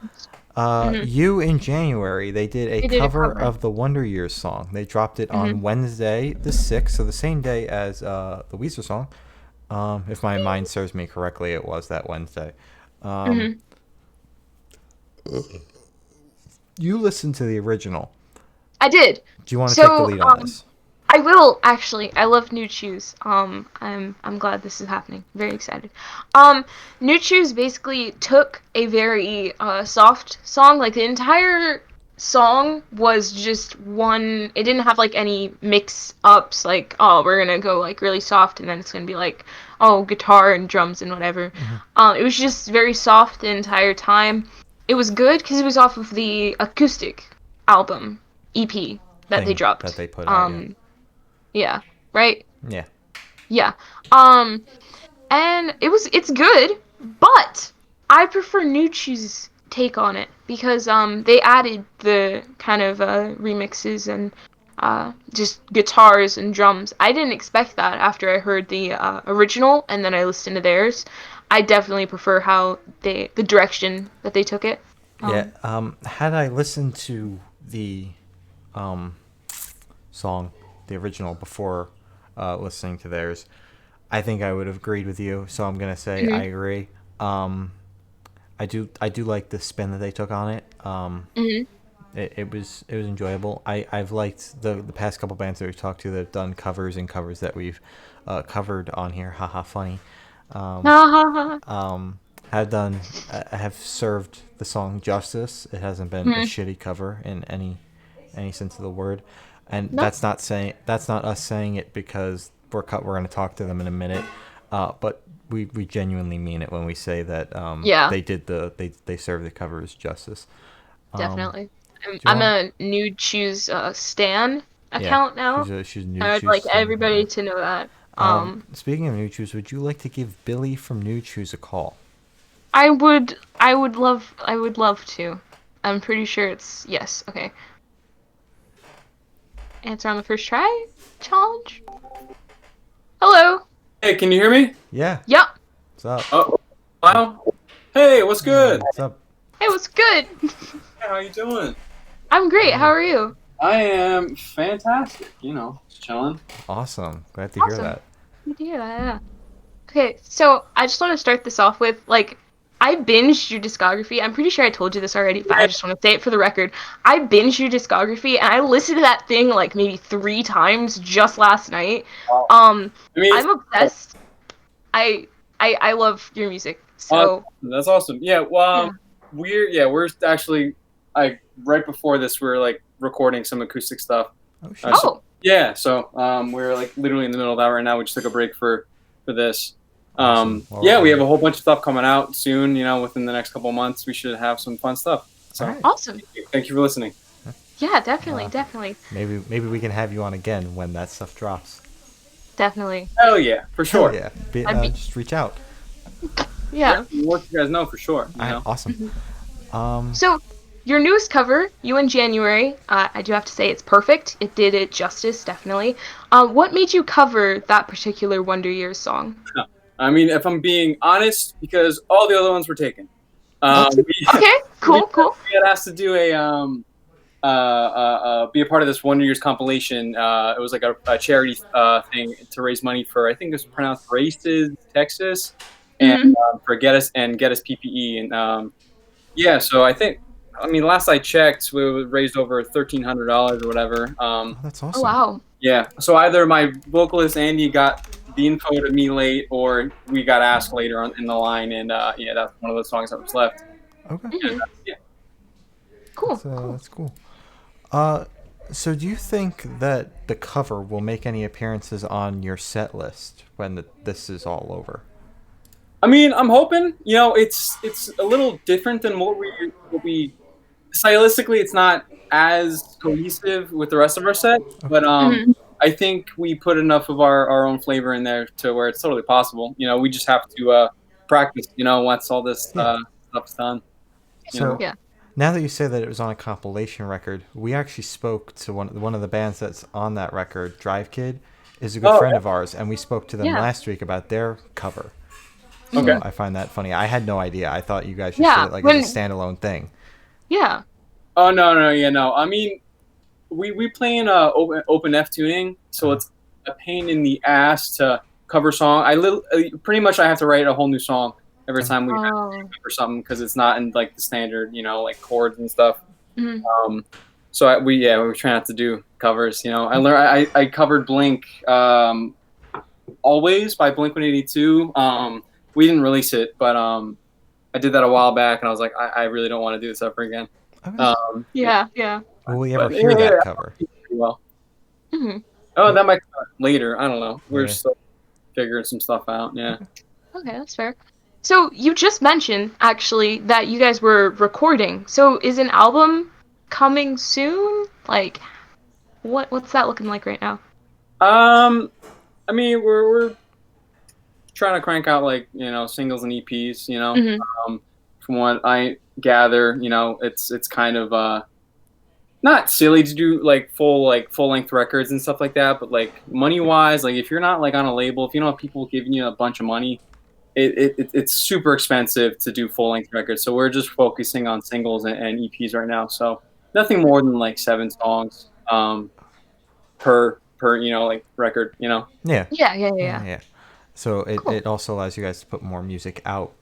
S2: you.
S1: You in January, they did a
S2: They did a
S1: cover
S2: cover.
S1: of the Wonder Years song. They dropped it on Wednesday the 6th, so the same day as the Weezer song. If my mind serves me correctly, it was that Wednesday. You listened to the original.
S2: I did.
S1: Do you want to take the lead on this?
S2: I will actually. I love Nude Shoes. I'm glad this is happening. Very excited. Nude Shoes basically took a very soft song. Like the entire song was just one. It didn't have like any mix ups. Like oh we're gonna go like really soft and then it's gonna be like oh guitar and drums and whatever. It was just very soft the entire time. It was good because it was off of the acoustic album EP that they dropped.
S1: That they put out.
S2: Yeah, right?
S1: Yeah.
S2: Yeah. And it's good, but I prefer Nude Shoes' take on it because they added the kind of remixes and just guitars and drums. I didn't expect that after I heard the original and then I listened to theirs. I definitely prefer how the direction that they took it.
S1: Had I listened to the song, the original, before listening to theirs, I think I would have agreed with you. So I'm gonna say I agree. I do like the spin that they took on it. It was enjoyable. I've liked the past couple bands that we've talked to that have done covers and covers that we've covered on here. Haha, funny. Have served the song justice. It hasn't been a shitty cover in any sense of the word, and that's not us saying it because we're going to talk to them in a minute, but we genuinely mean it when we say that they served the covers justice.
S2: Definitely. I'm
S1: want...
S2: a Nude Shoes stan account now.
S1: She's Nude
S2: I'd
S1: Shoes
S2: like
S1: stan.
S2: everybody to know that.
S1: Speaking of Nude Shoes, would you like to give Billy from Nude Shoes a call?
S2: I would love to. I'm pretty sure it's yes. Okay. Answer on the first try challenge. Hello.
S5: Hey, can you hear me?
S1: Yeah.
S2: Yep.
S1: What's up?
S5: Oh, wow. Hey, what's good?
S1: What's up?
S2: Hey, what's good?
S5: Hey, how you doing?
S2: I'm great. How are you?
S5: I am fantastic. You know, just chilling.
S1: Awesome. Glad to hear
S2: Awesome.
S1: that.
S2: Good to hear that. Yeah. Okay, so I just want to start this off with I binged your discography. I'm pretty sure I told you this already, but I just want to say it for the record. I binged your discography, and I listened to that thing like maybe 3 times just last night. I'm obsessed. I love your music. So
S5: that's awesome. Yeah. Well, we're actually right before this we're like recording some acoustic stuff.
S1: Oh shit.
S5: Yeah. So we're like literally in the middle of that right now. We just took a break for this.
S1: Awesome.
S5: We have a whole bunch of stuff coming out soon. You know, within the next couple of months, we should have some fun stuff. So
S1: right.
S2: Awesome.
S5: Thank you for listening.
S2: Yeah, definitely.
S1: Maybe we can have you on again when that stuff drops.
S2: Definitely.
S5: Hell yeah, for sure.
S1: Hell yeah. Just reach out.
S2: Yeah.
S5: We'll let you guys know for sure. You know?
S1: Awesome.
S2: So, your newest cover, You in January, I do have to say it's perfect. It did it justice, definitely. What made you cover that particular Wonder Years song?
S5: I mean, if I'm being honest, because all the other ones were taken.
S2: Okay, cool.
S5: We had asked to do be a part of this Wonder Years compilation. It was like a charity thing to raise money for, I think it was pronounced Races, Texas, and for Get Us PPE. And so last I checked, we raised over $1,300 or whatever.
S1: That's awesome.
S2: Oh, wow.
S5: Yeah, so either my vocalist Andy got the info to me late, or we got asked later on in the line, and that's one of the songs that was left.
S1: Okay.
S5: Yeah.
S2: Cool.
S1: That's cool. So do you think that the cover will make any appearances on your set list when this is all over?
S5: I mean, I'm hoping. You know, it's a little different than what we stylistically. It's not as cohesive with the rest of our set, but I think we put enough of our own flavor in there to where it's totally possible. You know, we just have to practice. You know, once all this stuff's done.
S1: Now that you say that it was on a compilation record, we actually spoke to one of the bands that's on that record. Drive Kid is a good friend of ours, and we spoke to them last week about their cover. So
S5: okay.
S1: I find that funny. I had no idea. I thought you guys just did it like as a standalone thing.
S2: Yeah.
S5: Oh no. I mean, we play in open F tuning, so it's a pain in the ass to cover song. Pretty much I have to write a whole new song every time we have to cover something because it's not in like the standard, you know, like chords and stuff. So we try not to do covers. You know, I covered Blink Always by Blink-182. We didn't release it, but I did that a while back, and I was like, I really don't want to do this ever again.
S1: Okay.
S2: Yeah.
S1: Will we ever hear that cover?
S5: Well, that might come later. I don't know. We're still figuring some stuff out. Yeah.
S2: Okay, that's fair. So you just mentioned actually that you guys were recording. So is an album coming soon? Like, what's that looking like right now?
S5: I mean, we're trying to crank out like, you know, singles and EPs. You know, from what I gather, you know, it's kind of not silly to do like full length records and stuff like that, but like money wise, like if you're not like on a label, if you don't have people giving you a bunch of money, it's super expensive to do full length records. So we're just focusing on singles and EPs right now. So nothing more than like 7 songs per you know, like record, you know.
S2: Yeah.
S1: So it also allows you guys to put more music out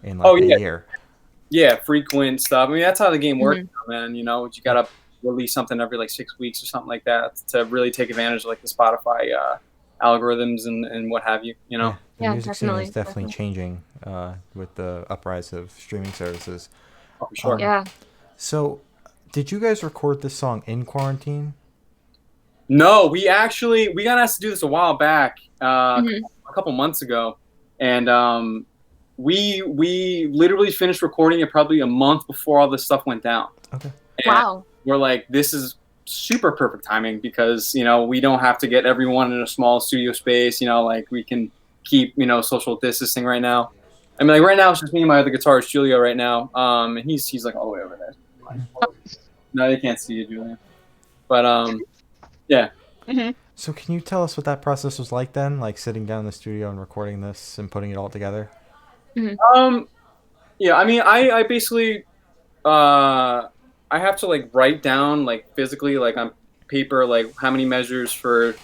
S1: in like a year.
S5: Yeah, frequent stuff. I mean, that's how the game works, man. You know, you gotta release something every like 6 weeks or something like that to really take advantage of like the Spotify algorithms and what have you. You know.
S1: The music scene is definitely changing with the uprise of streaming services.
S5: Oh, for sure.
S2: Yeah.
S1: So, did you guys record this song in quarantine?
S5: No, we got asked to do this a while back, a couple months ago, and we literally finished recording it probably a month before all this stuff went down.
S1: Okay.
S5: And
S2: Wow.
S5: we're like, this is super perfect timing because, we don't have to get everyone in a small studio space. Like we can keep, social distancing right now. I mean, like right now it's just me and my other guitarist, Julio, right now. And he's like all the way over there. No, they can't see you, Julio. But yeah.
S2: Mm-hmm.
S1: So can you tell us what that process was like then? Like sitting down in the studio and recording this and putting it all together?
S5: Yeah, I mean, I basically, I have to like write down like physically, like on paper, like how many measures for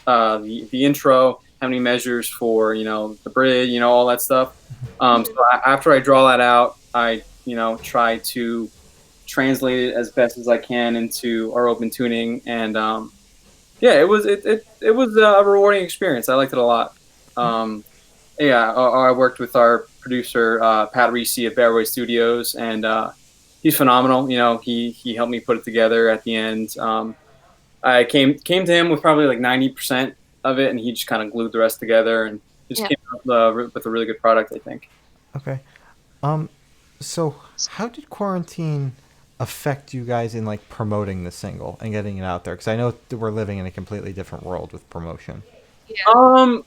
S5: the intro, how many measures for the bridge, all that stuff. After I draw that out, I try to translate it as best as I can into our open tuning, and yeah, it was a rewarding experience. I liked it a lot. Yeah, I worked with our producer Pat Reese at Bearway Studios, and he's phenomenal. He helped me put it together at the end. I came to him with probably like 90% of it, and he just kind of glued the rest together, and just came up with a really good product, I think.
S1: Okay. So how did quarantine affect you guys in like promoting the single and getting it out there? Because I know that we're living in a completely different world with promotion.
S2: Yeah.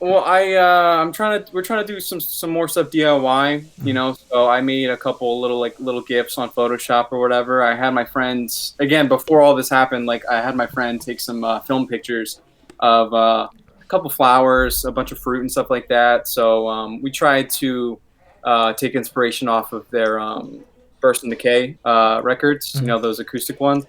S5: We're trying to do some more stuff DIY, so I made a couple little GIFs on Photoshop or whatever. I had my friends, again, before all this happened, like I had my friend take some film pictures of a couple flowers, a bunch of fruit and stuff like that. So we tried to take inspiration off of their Burst and Decay records, those acoustic ones.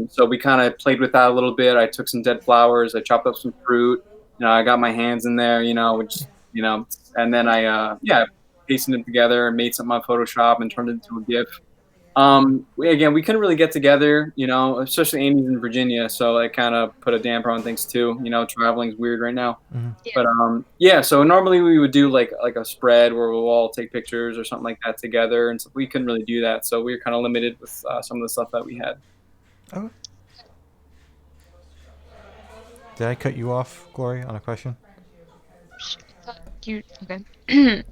S5: So we kind of played with that a little bit. I took some dead flowers, I chopped up some fruit. I got my hands in there, which, and then I pasted them together and made something on Photoshop and turned it into a GIF. We couldn't really get together, especially Amy's in Virginia, so it kind of put a damper on things too. Traveling's weird right now. But so normally we would do like a spread where we'll all take pictures or something like that together, and so we couldn't really do that, so we were kind of limited with some of the stuff that we had.
S1: Okay. Did I cut you off, Glory, on a question?
S2: Okay.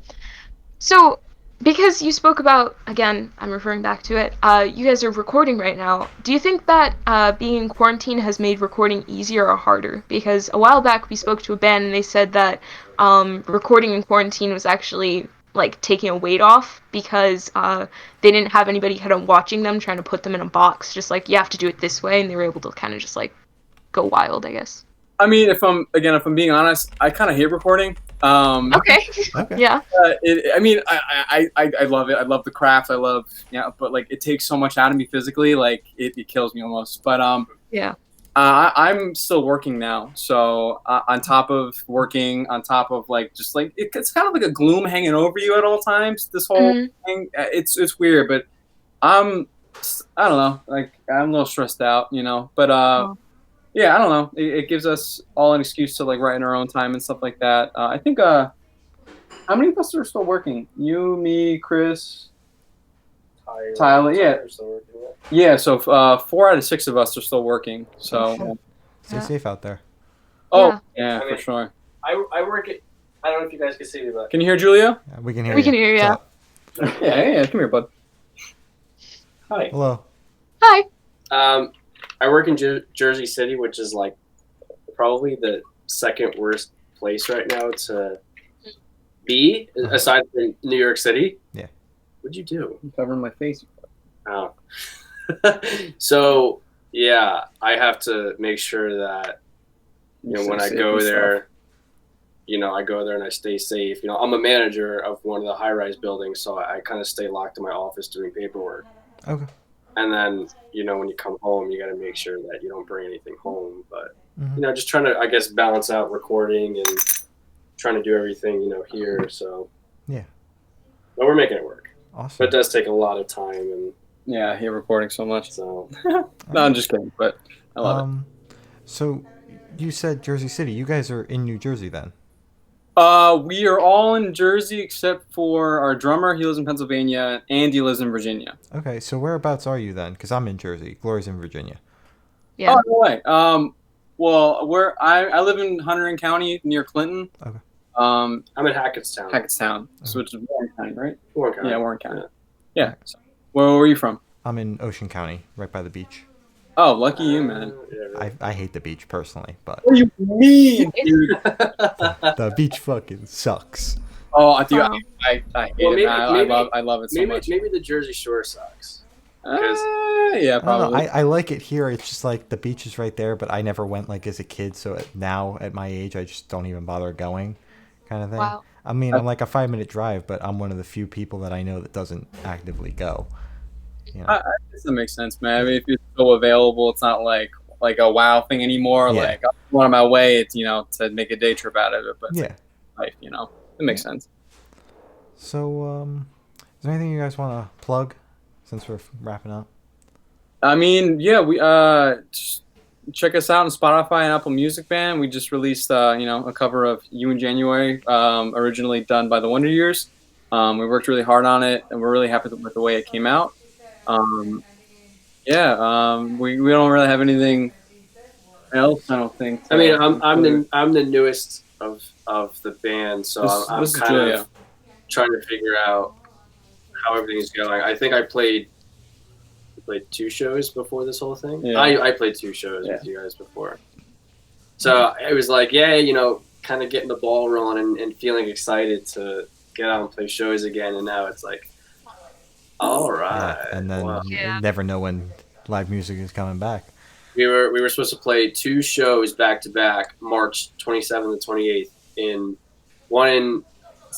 S2: So, because you spoke about, again, I'm referring back to it, you guys are recording right now. Do you think that being in quarantine has made recording easier or harder? Because a while back we spoke to a band and they said that recording in quarantine was actually like taking a weight off because they didn't have anybody kind of watching them, trying to put them in a box, just like, you have to do it this way, and they were able to kind of just like go wild, I guess.
S5: I mean, if I'm being honest, I kind of hate recording.
S2: Okay. Yeah.
S5: I love it. I love the craft. But like it takes so much out of me physically, like it kills me almost. But
S2: yeah.
S5: I'm still working now, so on top of working, on top of like just like it's kind of like a gloom hanging over you at all times. This whole thing, it's weird, but I don't know, like I'm a little stressed out, but. Yeah, I don't know. It gives us all an excuse to like write in our own time and stuff like that. I think how many of us are still working? You, me, Chris, Tyler. Yeah. Yeah. So 4 out of 6 of us are still working. So
S1: stay safe out there.
S5: Oh yeah, for sure.
S6: I work at. I don't know if you guys can see me, but
S5: can you hear Julia?
S1: Yeah, we can hear you.
S2: We can hear you.
S5: Yeah. Come here, bud.
S6: Hi.
S1: Hello.
S2: Hi.
S6: I work in Jersey City, which is like probably the second worst place right now to be, aside from New York City.
S1: Yeah.
S6: What'd you do?
S5: I'm covering my face.
S6: Oh. So yeah, I have to make sure that when I go there, I go there and I stay safe. I'm a manager of one of the high-rise buildings, so I kind of stay locked in my office doing paperwork.
S1: Okay.
S6: And then, when you come home, you got to make sure that you don't bring anything home. But, just trying to, I guess, balance out recording and trying to do everything, here. So,
S1: yeah.
S6: But we're making it work.
S1: Awesome.
S6: But it does take a lot of time. And
S5: yeah, I hate recording so much.
S6: So,
S5: no, I'm just kidding. But I love it.
S1: So you said Jersey City. You guys are in New Jersey then?
S5: We are all in Jersey except for our drummer. He lives in Pennsylvania. Andy lives in Virginia.
S1: Okay, so whereabouts are you then? Because I'm in Jersey. Glory's in Virginia.
S2: Yeah.
S5: Oh, no way. Well, I live in Hunterdon County near Clinton.
S1: Okay.
S6: I'm in Hackettstown.
S5: So which is Warren County, right?
S6: Warren County.
S5: Yeah, Warren County. Yeah. Where were you from?
S1: I'm in Ocean County, right by the beach.
S5: Oh, lucky you, man.
S6: Yeah, really.
S1: I hate the beach personally, but
S5: What do you mean, dude?
S1: the beach fucking sucks.
S5: Oh, dude,
S2: Wow.
S5: I hate
S6: Well,
S5: it. I love it so
S6: maybe,
S5: much.
S6: maybe the Jersey Shore sucks.
S5: Yeah,
S1: I don't know.
S5: probably.
S1: I like it here. It's just like the beach is right there, but I never went like as a kid. So now at my age, I just don't even bother going, kind of thing.
S2: Wow.
S1: I mean, I'm like a 5-minute drive, but I'm one of the few people that I know that doesn't actively go. You know?
S5: I guess that makes sense, man. I mean, if it's so available, it's not like a wow thing anymore.
S1: Yeah.
S5: Like I'm going on my way, it's to make a day trip out of it. But
S1: Yeah.
S5: life, it makes sense.
S1: So, is there anything you guys want to plug since we're wrapping up?
S5: I mean, yeah, we just check us out on Spotify and Apple Music Band. We just released a cover of You in January, originally done by the Wonder Years. We worked really hard on it, and we're really happy with the way it came out. We don't really have anything else, I don't think.
S6: I mean, I'm the newest of the band, so I'm
S5: this is
S6: kind
S5: Julia.
S6: of trying to figure out how everything's going. I think I played 2 shows before this whole thing.
S5: Yeah.
S6: I played 2 shows with you guys before, so it was like, kind of getting the ball rolling and feeling excited to get out and play shows again. And now it's like, all right.
S1: Yeah, and then
S6: wow.
S1: you never know when live music is coming back.
S6: We were supposed to play 2 shows back to back, March 27th and 28th, one in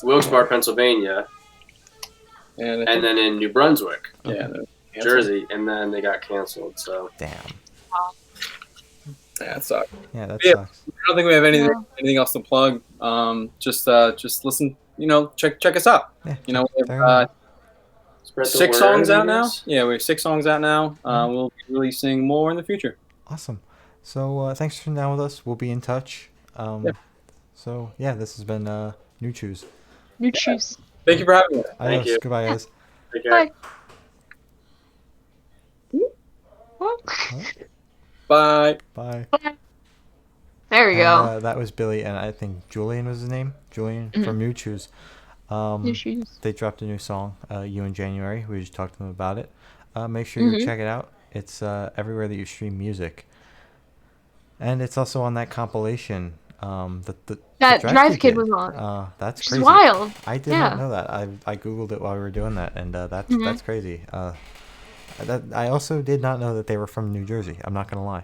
S6: Wilkes-Barre, Pennsylvania, and then in New Brunswick, Jersey, and then they got canceled. So
S1: Damn.
S5: Yeah, it sucks.
S1: Yeah, that
S5: Yeah.
S1: sucks.
S5: I don't think we have anything else to plug. Just listen. Check us out.
S1: Yeah,
S5: We have,
S1: there you go.
S6: spread the
S5: 6
S6: word,
S5: songs
S6: I
S5: out now.
S6: guess.
S5: Yeah, we have 6 songs out now. We'll be releasing more in the future.
S1: Awesome. So thanks for sitting down with us. We'll be in touch. So yeah, this has been Nude Shoes.
S2: Nude Shoes.
S5: Thank you for having us.
S6: Thank you.
S1: Goodbye, guys.
S6: Take care.
S2: Bye.
S5: Bye.
S1: Bye.
S2: There we go.
S1: That was Billy, and I think Julian was his name. Julian from Nude Shoes.
S2: Nude Shoes.
S1: They dropped a new song, You in January. We just talked to them about it. Make sure you check it out. It's everywhere that you stream music. And it's also on that compilation.
S2: That Drive Kid was on.
S1: That's
S2: Which
S1: crazy.
S2: is wild.
S1: I did not know that. I googled it while we were doing that, and that's crazy. I also did not know that they were from New Jersey. I'm not gonna lie.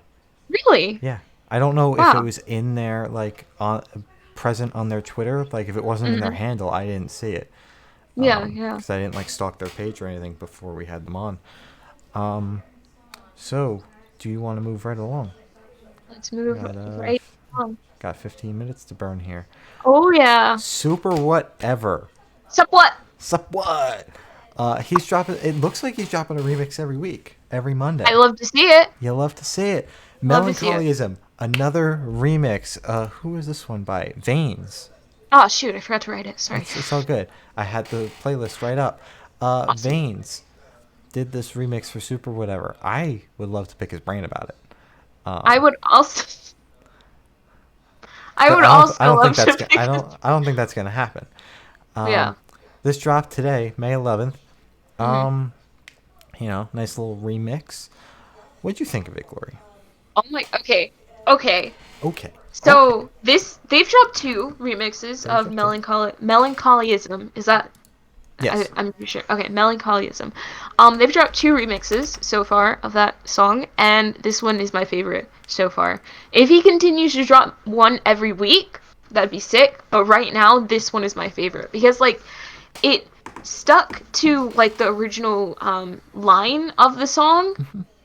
S2: Really?
S1: Yeah, I don't know if
S2: Wow.
S1: it was in there present on their Twitter. Like if it wasn't in their handle, I didn't see it.
S2: Yeah.
S1: Because I didn't stalk their page or anything before we had them on. So do you want to move right along?
S2: Let's move
S1: Got,
S2: right on.
S1: Got 15 minutes to burn here.
S2: Oh yeah.
S1: Super Whatevr.
S2: Sup what?
S1: Sup what? He's dropping. It looks like he's dropping a remix every week, every Monday.
S2: I love to see it.
S1: You love to see it.
S2: Love to see it.
S1: Melancholyism, another remix. Who is this one by? Veins.
S2: Oh shoot, I forgot to write it. Sorry.
S1: It's all good. I had the playlist right up.
S2: Awesome.
S1: Veins did this remix for Super Whatevr. I would love to pick his brain about it.
S2: I would also.
S1: I don't think that's gonna happen.
S2: Yeah.
S1: This dropped today, May 11th. Nice little remix. What'd you think of it, Glory?
S2: Oh my. Okay.
S1: Okay.
S2: So they've dropped 2 remixes of Melancholyism. Is that?
S1: Yes.
S2: I'm pretty sure. Okay, Melancholyism. They've dropped 2 remixes so far of that song, and this one is my favorite so far. If he continues to drop one every week, that'd be sick. But right now, this one is my favorite because it stuck to the original line of the song,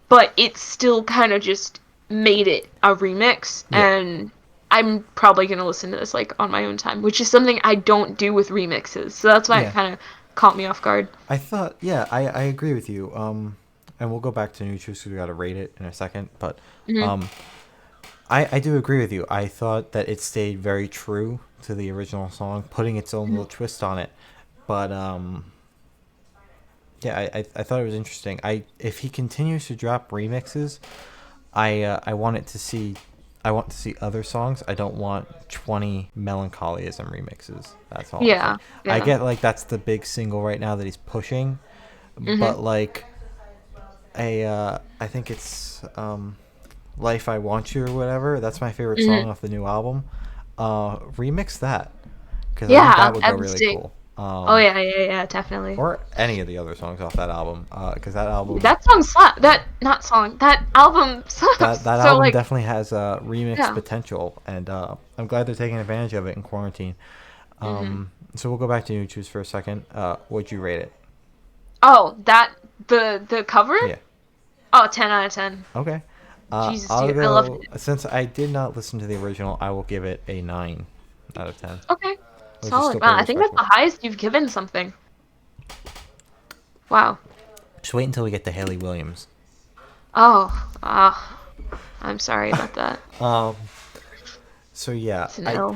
S2: but it still kind of just made it a remix, and I'm probably gonna listen to this on my own time, which is something I don't do with remixes. So that's why it kind of caught me off guard.
S1: I thought, I agree with you. And we'll go back to Nude Shoes because we got to rate it in a second. But I do agree with you. I thought that it stayed very true to the original song, putting its own little twist on it. But I thought it was interesting. If he continues to drop remixes, I want to see other songs. I don't want 20 Melancholyism remixes. That's all.
S2: Yeah.
S1: I get that's the big single right now that he's pushing. but like I think it's Life I Want You or whatever. That's my favorite song off the new album. Remix that, because I think that would go really cool.
S2: Oh yeah, definitely.
S1: Or any of the other songs off that album, because that album.
S2: That song slap. That album slaps.
S1: That
S2: so,
S1: album
S2: like,
S1: definitely has remix potential, and I'm glad they're taking advantage of it in quarantine. So we'll go back to Nude Shoes for a second. What'd you rate it?
S2: Oh, the cover?
S1: Yeah.
S2: Oh, 10 out of 10.
S1: Okay.
S2: Jesus, dude, I loved it.
S1: Since I did not listen to the original, I will give it a 9 out of 10.
S2: Okay. Solid. Wow, I think that's the highest you've given something. Wow.
S1: Just wait until we get to Hayley Williams.
S2: Oh, I'm sorry about that.
S1: So yeah,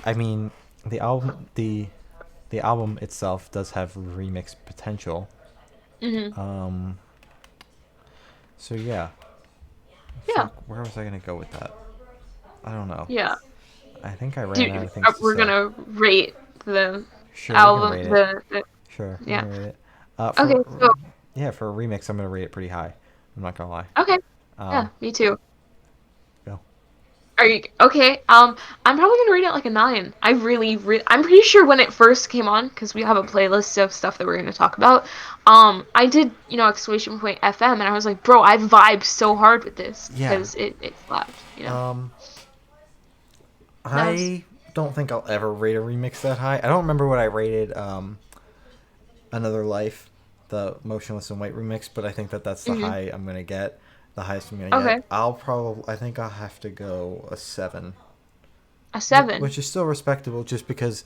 S1: I mean, the album itself does have remix potential. So yeah.
S2: Yeah.
S1: Where was I gonna go with that? I don't know.
S2: Yeah.
S1: I think I ran out of things to say.
S2: We're gonna rate the
S1: album.
S2: Rate
S1: it. Sure.
S2: Yeah.
S1: Rate it.
S2: Okay. So.
S1: Yeah, for a remix, I'm gonna rate it pretty high. I'm not gonna lie.
S2: Okay. Yeah, me too.
S1: Go.
S2: Are you okay? I'm probably gonna rate it like a 9. I'm pretty sure when it first came on, because we have a playlist of stuff that we're gonna talk about. I did, exclamation point FM, and I was like, bro, I vibe so hard with this because it slapped.
S1: I don't think I'll ever rate a remix that high. I don't remember what I rated Another Life, the Motionless in White remix, but I think that's the high I'm gonna get. The highest I'm gonna get. I think I'll have to go a 7.
S2: A 7?
S1: Which is still respectable, just because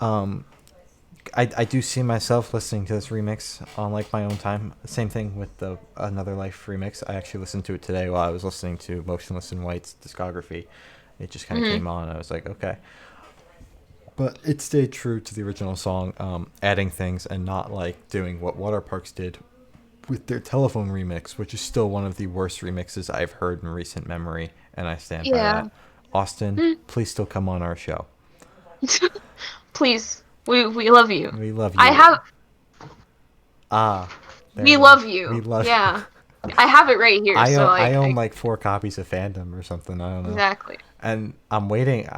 S1: I do see myself listening to this remix on like my own time. Same thing with the Another Life remix. I actually listened to it today while I was listening to Motionless in White's discography. It just kind of came on. I was like, okay. But it stayed true to the original song, adding things and not like doing what Waterparks did with their Telephone remix, which is still one of the worst remixes I've heard in recent memory, and I stand by that. Austin, please still come on our show.
S2: Please. We love you.
S1: We love you.
S2: I have... We love you.
S1: We love
S2: you. I have it right here.
S1: I own like 4 copies of Fandom or something. I don't know.
S2: Exactly.
S1: And I'm waiting.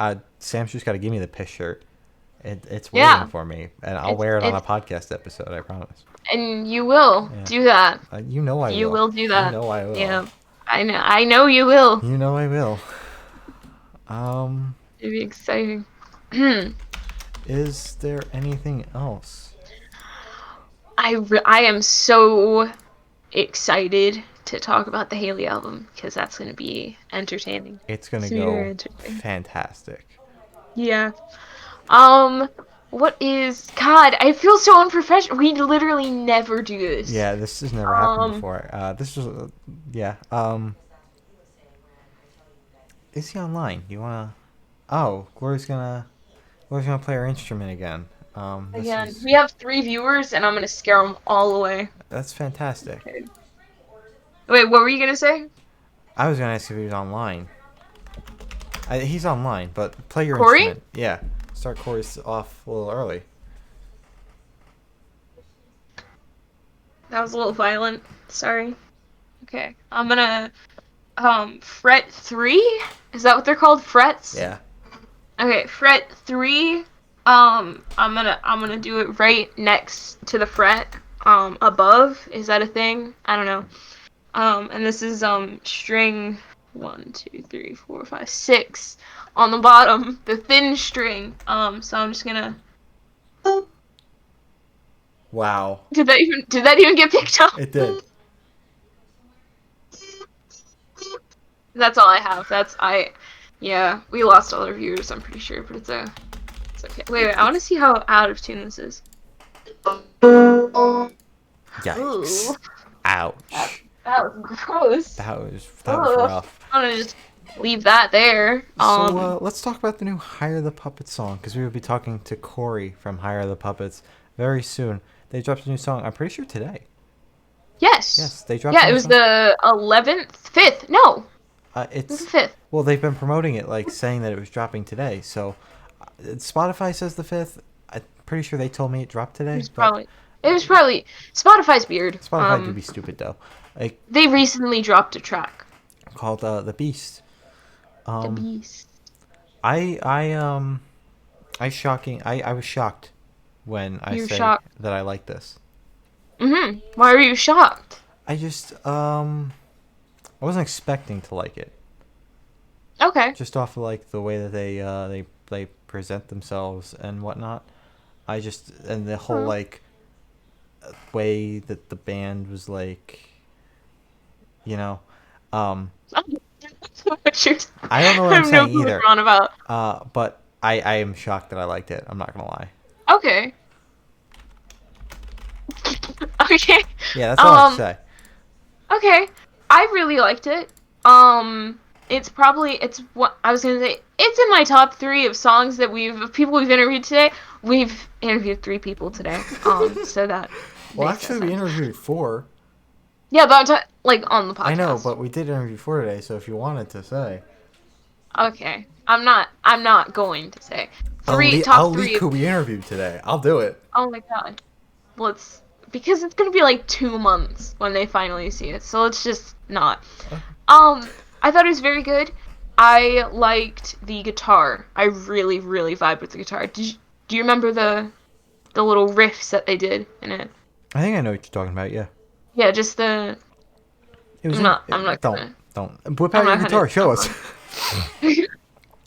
S1: Sam's just got to give me the piss shirt. It's waiting for me, and I'll wear it on a podcast episode. I promise.
S2: And you will do that.
S1: You know I will.
S2: You will do that.
S1: You know I will.
S2: Yeah. I know you will.
S1: You know I will.
S2: It'd be exciting.
S1: Is there anything else?
S2: I am so excited to talk about the Hayley album, because that's going to be entertaining.
S1: It's going to go fantastic.
S2: Yeah. What is... God, I feel so unprofessional. We literally never do this.
S1: Yeah, this has never happened before. This is... Is he online? You want to... Oh, Gloria's gonna play her instrument again.
S2: We have 3 viewers, and I'm going to scare them all away.
S1: That's fantastic.
S2: Okay. Wait, what were you going to say?
S1: I was going to ask if he was online. He's online, but play your
S2: Corey?
S1: instrument. Yeah. Start Corey's off a little early.
S2: That was a little violent. Sorry. Okay. I'm gonna fret 3? Is that what they're called? Frets?
S1: Yeah.
S2: Okay, fret 3. I'm gonna do it right next to the fret above. Is that a thing? I don't know. And this is string 1, 2, 3, 4, 5, 6 on the bottom, the thin string. So I'm just gonna...
S1: Wow.
S2: Did that even get picked up?
S1: It did.
S2: That's all I have. Yeah, we lost all our viewers, I'm pretty sure, but it's okay. Wait, I want to see how out of tune this is.
S1: Yikes.
S2: Ooh.
S1: Ouch.
S2: That was gross.
S1: That was rough.
S2: I'm gonna just leave that there.
S1: So let's talk about the new Hire the Puppets song, because we will be talking to Corey from Hire the Puppets very soon. They dropped a new song, I'm pretty sure today.
S2: Yes,
S1: they dropped.
S2: Yeah, it was song. The 11th, 5th. No,
S1: it's
S2: the 5th.
S1: Well, they've been promoting it, like saying that it was dropping today. So Spotify says the 5th. I'm pretty sure they told me it dropped today.
S2: It's probably. It was probably Spotify's weird.
S1: Spotify do be stupid though. Like
S2: they recently dropped a track
S1: called The Beast.
S2: The Beast.
S1: I was shocked when I said that I like this.
S2: Why were you shocked?
S1: I just I wasn't expecting to like it.
S2: Okay.
S1: Just off of like the way that they present themselves and whatnot. And the whole like way that the band was like, you know, I don't know what I'm saying either. But I am shocked that I liked it. I'm not gonna lie.
S2: Okay. Okay.
S1: Yeah, that's all I have to say.
S2: Okay, I really liked it. It's what I was gonna say. It's in my top 3 of songs that people we've interviewed today. We've interviewed 3 people today. So that.
S1: Well, actually, we interviewed 4.
S2: Yeah, but like on the podcast.
S1: I know, but we did interview 4 today. So if you wanted to say.
S2: Okay, I'm not going to say.
S1: I'll leak who we interviewed today. I'll do it.
S2: Oh my god. Because it's gonna be like 2 months when they finally see it, so let's just not. I thought it was very good. I liked the guitar. I really, really vibed with the guitar. Do you remember the little riffs that they did in it?
S1: I think I know what you're talking about. Yeah.
S2: Yeah, just the. I'm not.
S1: Don't whip out your guitar. Show us.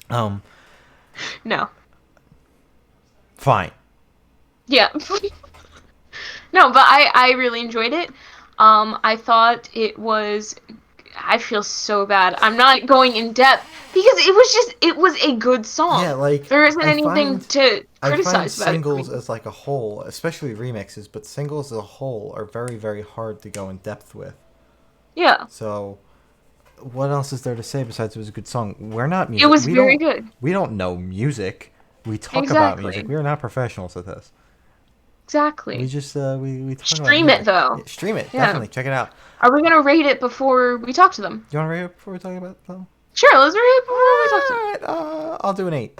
S2: No.
S1: Fine.
S2: Yeah. No, but I really enjoyed it. I thought it was. I feel so bad. I'm not going in depth because it was a good song.
S1: Yeah, like
S2: there isn't anything to criticize about it.
S1: Singles as like a whole, especially remixes, but singles as a whole are very, very hard to go in depth with.
S2: Yeah.
S1: So, what else is there to say besides it was a good song? We're not music.
S2: It was very good.
S1: We don't know music. We talk about music. We are not professionals at this.
S2: Exactly.
S1: We just we talk
S2: stream
S1: about
S2: it though.
S1: Yeah, stream it, definitely. Check it out.
S2: Are we gonna rate it before we talk to them?
S1: You want to rate it before we talk about them?
S2: Sure, let's rate it before we talk to them.
S1: I'll do an 8.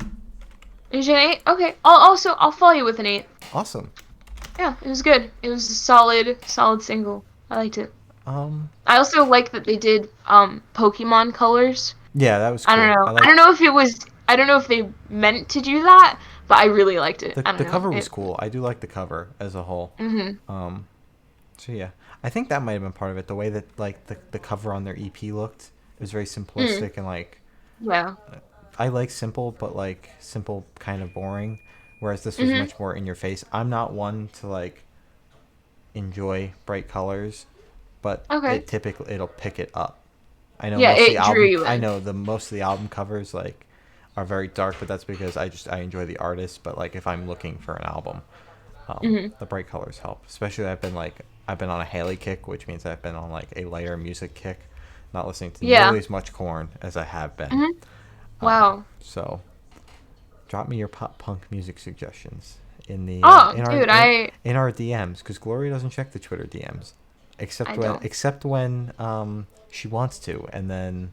S2: Is it an 8? Okay. I'll follow you with an 8.
S1: Awesome.
S2: Yeah, it was good. It was a solid single. I liked it. I also like that they did Pokemon colors.
S1: Yeah, that was cool.
S2: I don't know. I don't know if they meant to do that, but I really liked it.
S1: The cover was cool. I do like the cover as a whole.
S2: Mm-hmm.
S1: So yeah, I think that might have been part of it. The way that like the cover on their EP looked, it was very simplistic and like.
S2: Yeah.
S1: I like simple, but like simple kind of boring, whereas this was much more in your face. I'm not one to like enjoy bright colors, but it'll pick it up. I know.
S2: Yeah,
S1: most of the album,
S2: drew you in.
S1: I know most of the album covers like are very dark, but that's because I enjoy the artist. But like if I'm looking for an album, the bright colors help. Especially I've been on a Hayley kick, which means I've been on like a lighter music kick, not listening to nearly as much Korn as I have been.
S2: Wow.
S1: So, drop me your pop punk music suggestions in the in our DMs, because Gloria doesn't check the Twitter DMs except when she wants to, and then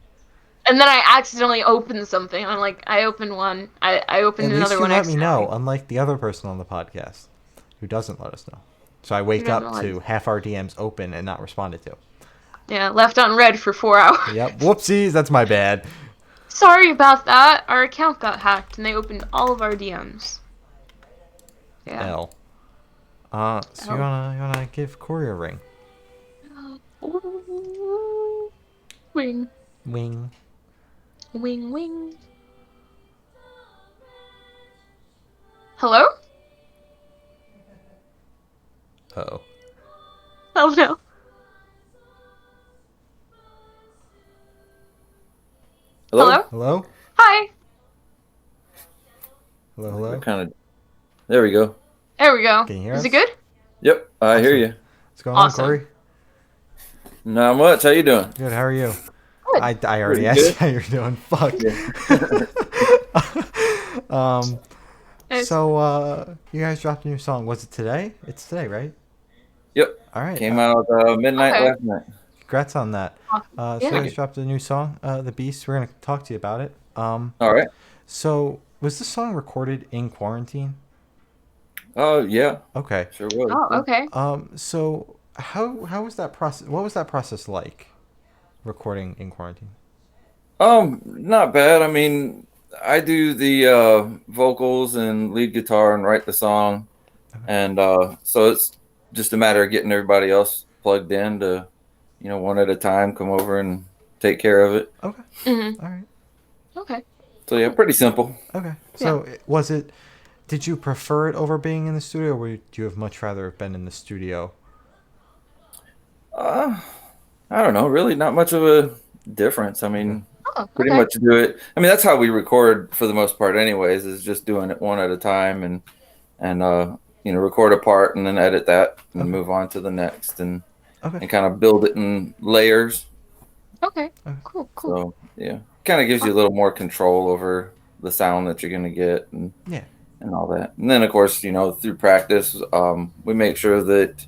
S2: I accidentally opened something. I'm like, I opened one. I opened another one.
S1: At least you let me know, unlike the other person on the podcast who doesn't let us know. So I wake up to half our DMs open and not responded to.
S2: Yeah, left unread for 4 hours.
S1: Yep. Whoopsies. That's my bad.
S2: Sorry about that. Our account got hacked and they opened all of our DMs. Yeah.
S1: L. So you wanna give Corey a ring?
S2: Wing.
S1: Wing.
S2: Wing, wing. Hello?
S1: Uh-oh.
S2: Oh no.
S6: Hello?
S1: Hello?
S2: Hi.
S1: Hello?
S6: There we go.
S2: There we go.
S1: Can you hear
S2: us?
S1: Is
S2: it good?
S6: Yep, I hear you.
S1: What's going on, Corey?
S6: Not much. How you doing?
S1: Good. How are you?
S2: Good.
S1: I already asked you how you're doing. Fuck. Yeah. So you guys dropped a new song. Was it today? It's today, right?
S6: Yep.
S1: All right.
S6: Came out midnight last night.
S1: Congrats on that.
S2: Yeah.
S1: So you guys dropped a new song, The Beast. We're gonna talk to you about it.
S6: All right.
S1: So was this song recorded in quarantine?
S7: Oh yeah.
S1: Okay.
S7: Sure was.
S2: Oh, okay.
S1: So how was that process? What was that process like? Recording in quarantine.
S7: Not bad. I mean, I do the vocals and lead guitar and write the song, and so it's just a matter of getting everybody else plugged in to, one at a time, come over and take care of it.
S1: Okay. All right.
S2: Okay.
S7: So yeah, pretty simple.
S1: Okay. So was it? Did you prefer it over being in the studio, or would you have much rather have been in the studio?
S7: I don't know. Really, not much of a difference. I mean, pretty
S2: okay.
S7: much do it. I mean, that's how we record for the most part, anyways. Is just doing it one at a time and record a part and then edit that and move on to the next and kind of build it in layers.
S2: Okay. Cool.
S7: So yeah, kind of gives you a little more control over the sound that you're gonna get and all that. And then of course, through practice, we make sure that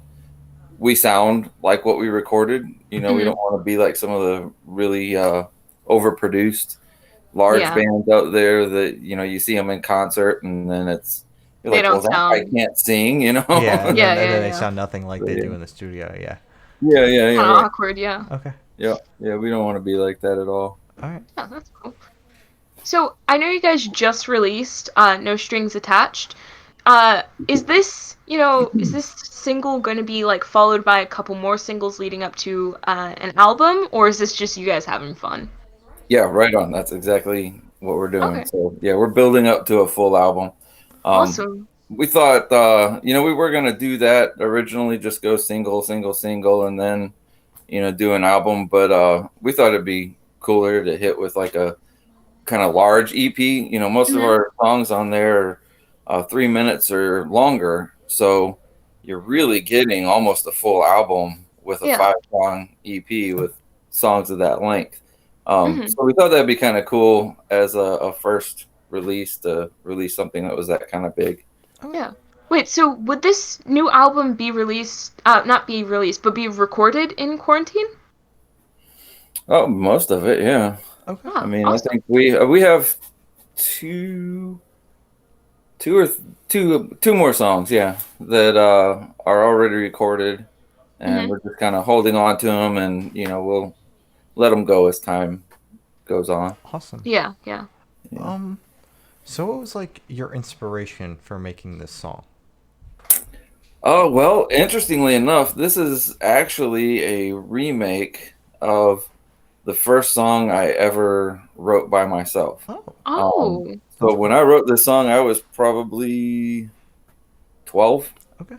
S7: we sound like what we recorded. We don't want to be like some of the really overproduced large bands out there that you see them in concert and then you're like, well, that guy can't sing,
S1: Yeah, and then they
S2: yeah.
S1: sound nothing like they do in the studio. Yeah.
S7: Yeah.
S2: Kind of awkward. Yeah.
S1: Okay.
S7: Yeah. We don't want to be like that at all.
S1: All right.
S2: Yeah, that's cool. So I know you guys just released No Strings Attached. Is this single going to be like followed by a couple more singles leading up to an album, or is this just you guys having fun?
S7: Yeah, right on. That's exactly what we're doing.
S2: Okay.
S7: So yeah, we're building up to a full album.
S2: Awesome.
S7: We thought, we were going to do that originally, just go single, and then, do an album. But we thought it'd be cooler to hit with like a kind of large EP. Most of our songs on there are 3 minutes or longer. So you're really getting almost a full album with a 5-song EP with songs of that length. So we thought that'd be kind of cool as a first release to release something that was that kind of big.
S2: Yeah. Wait, so would this new album be released, not be released, but be recorded in quarantine?
S7: Oh, most of it, yeah.
S1: Okay.
S7: I mean,
S2: awesome.
S7: I think we have two more songs, that are already recorded, and we're just kind of holding on to them, and we'll let them go as time goes on.
S1: Awesome.
S2: Yeah.
S1: So what was like your inspiration for making this song?
S7: Oh, well, interestingly enough, this is actually a remake of the first song I ever wrote by myself. So when I wrote this song, I was probably 12.
S1: Okay.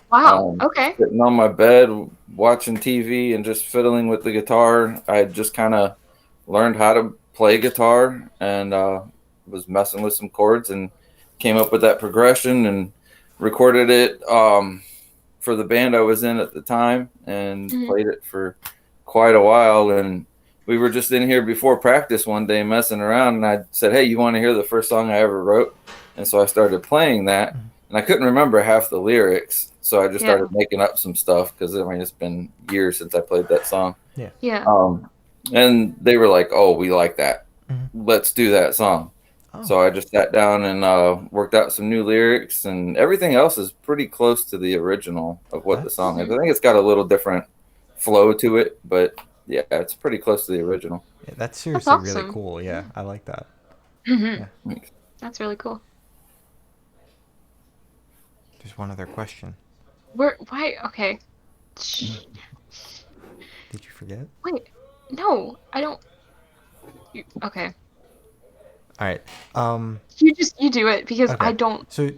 S2: Wow. Okay.
S7: Sitting on my bed, watching TV and just fiddling with the guitar. I had just kind of learned how to play guitar and was messing with some chords and came up with that progression and recorded it for the band I was in at the time and played it for quite a while. And we were just in here before practice one day messing around, and I said, hey, you want to hear the first song I ever wrote? And so I started playing that, and I couldn't remember half the lyrics, so I just started making up some stuff because it's been years since I played that song.
S2: Yeah.
S7: And they were like, oh, we like that. Let's do that song. So I just sat down and worked out some new lyrics, and everything else is pretty close to the original of what the song is. I think it's got a little different flow to it, but yeah, it's pretty close to the original.
S1: Yeah, that's seriously
S2: awesome.
S1: really cool. Yeah, I like that.
S2: Yeah. That's really cool.
S1: There's one other question.
S2: Why? Okay.
S1: Did you forget?
S2: Wait. No, I don't. Okay.
S1: All right.
S2: You do it because I don't.
S1: So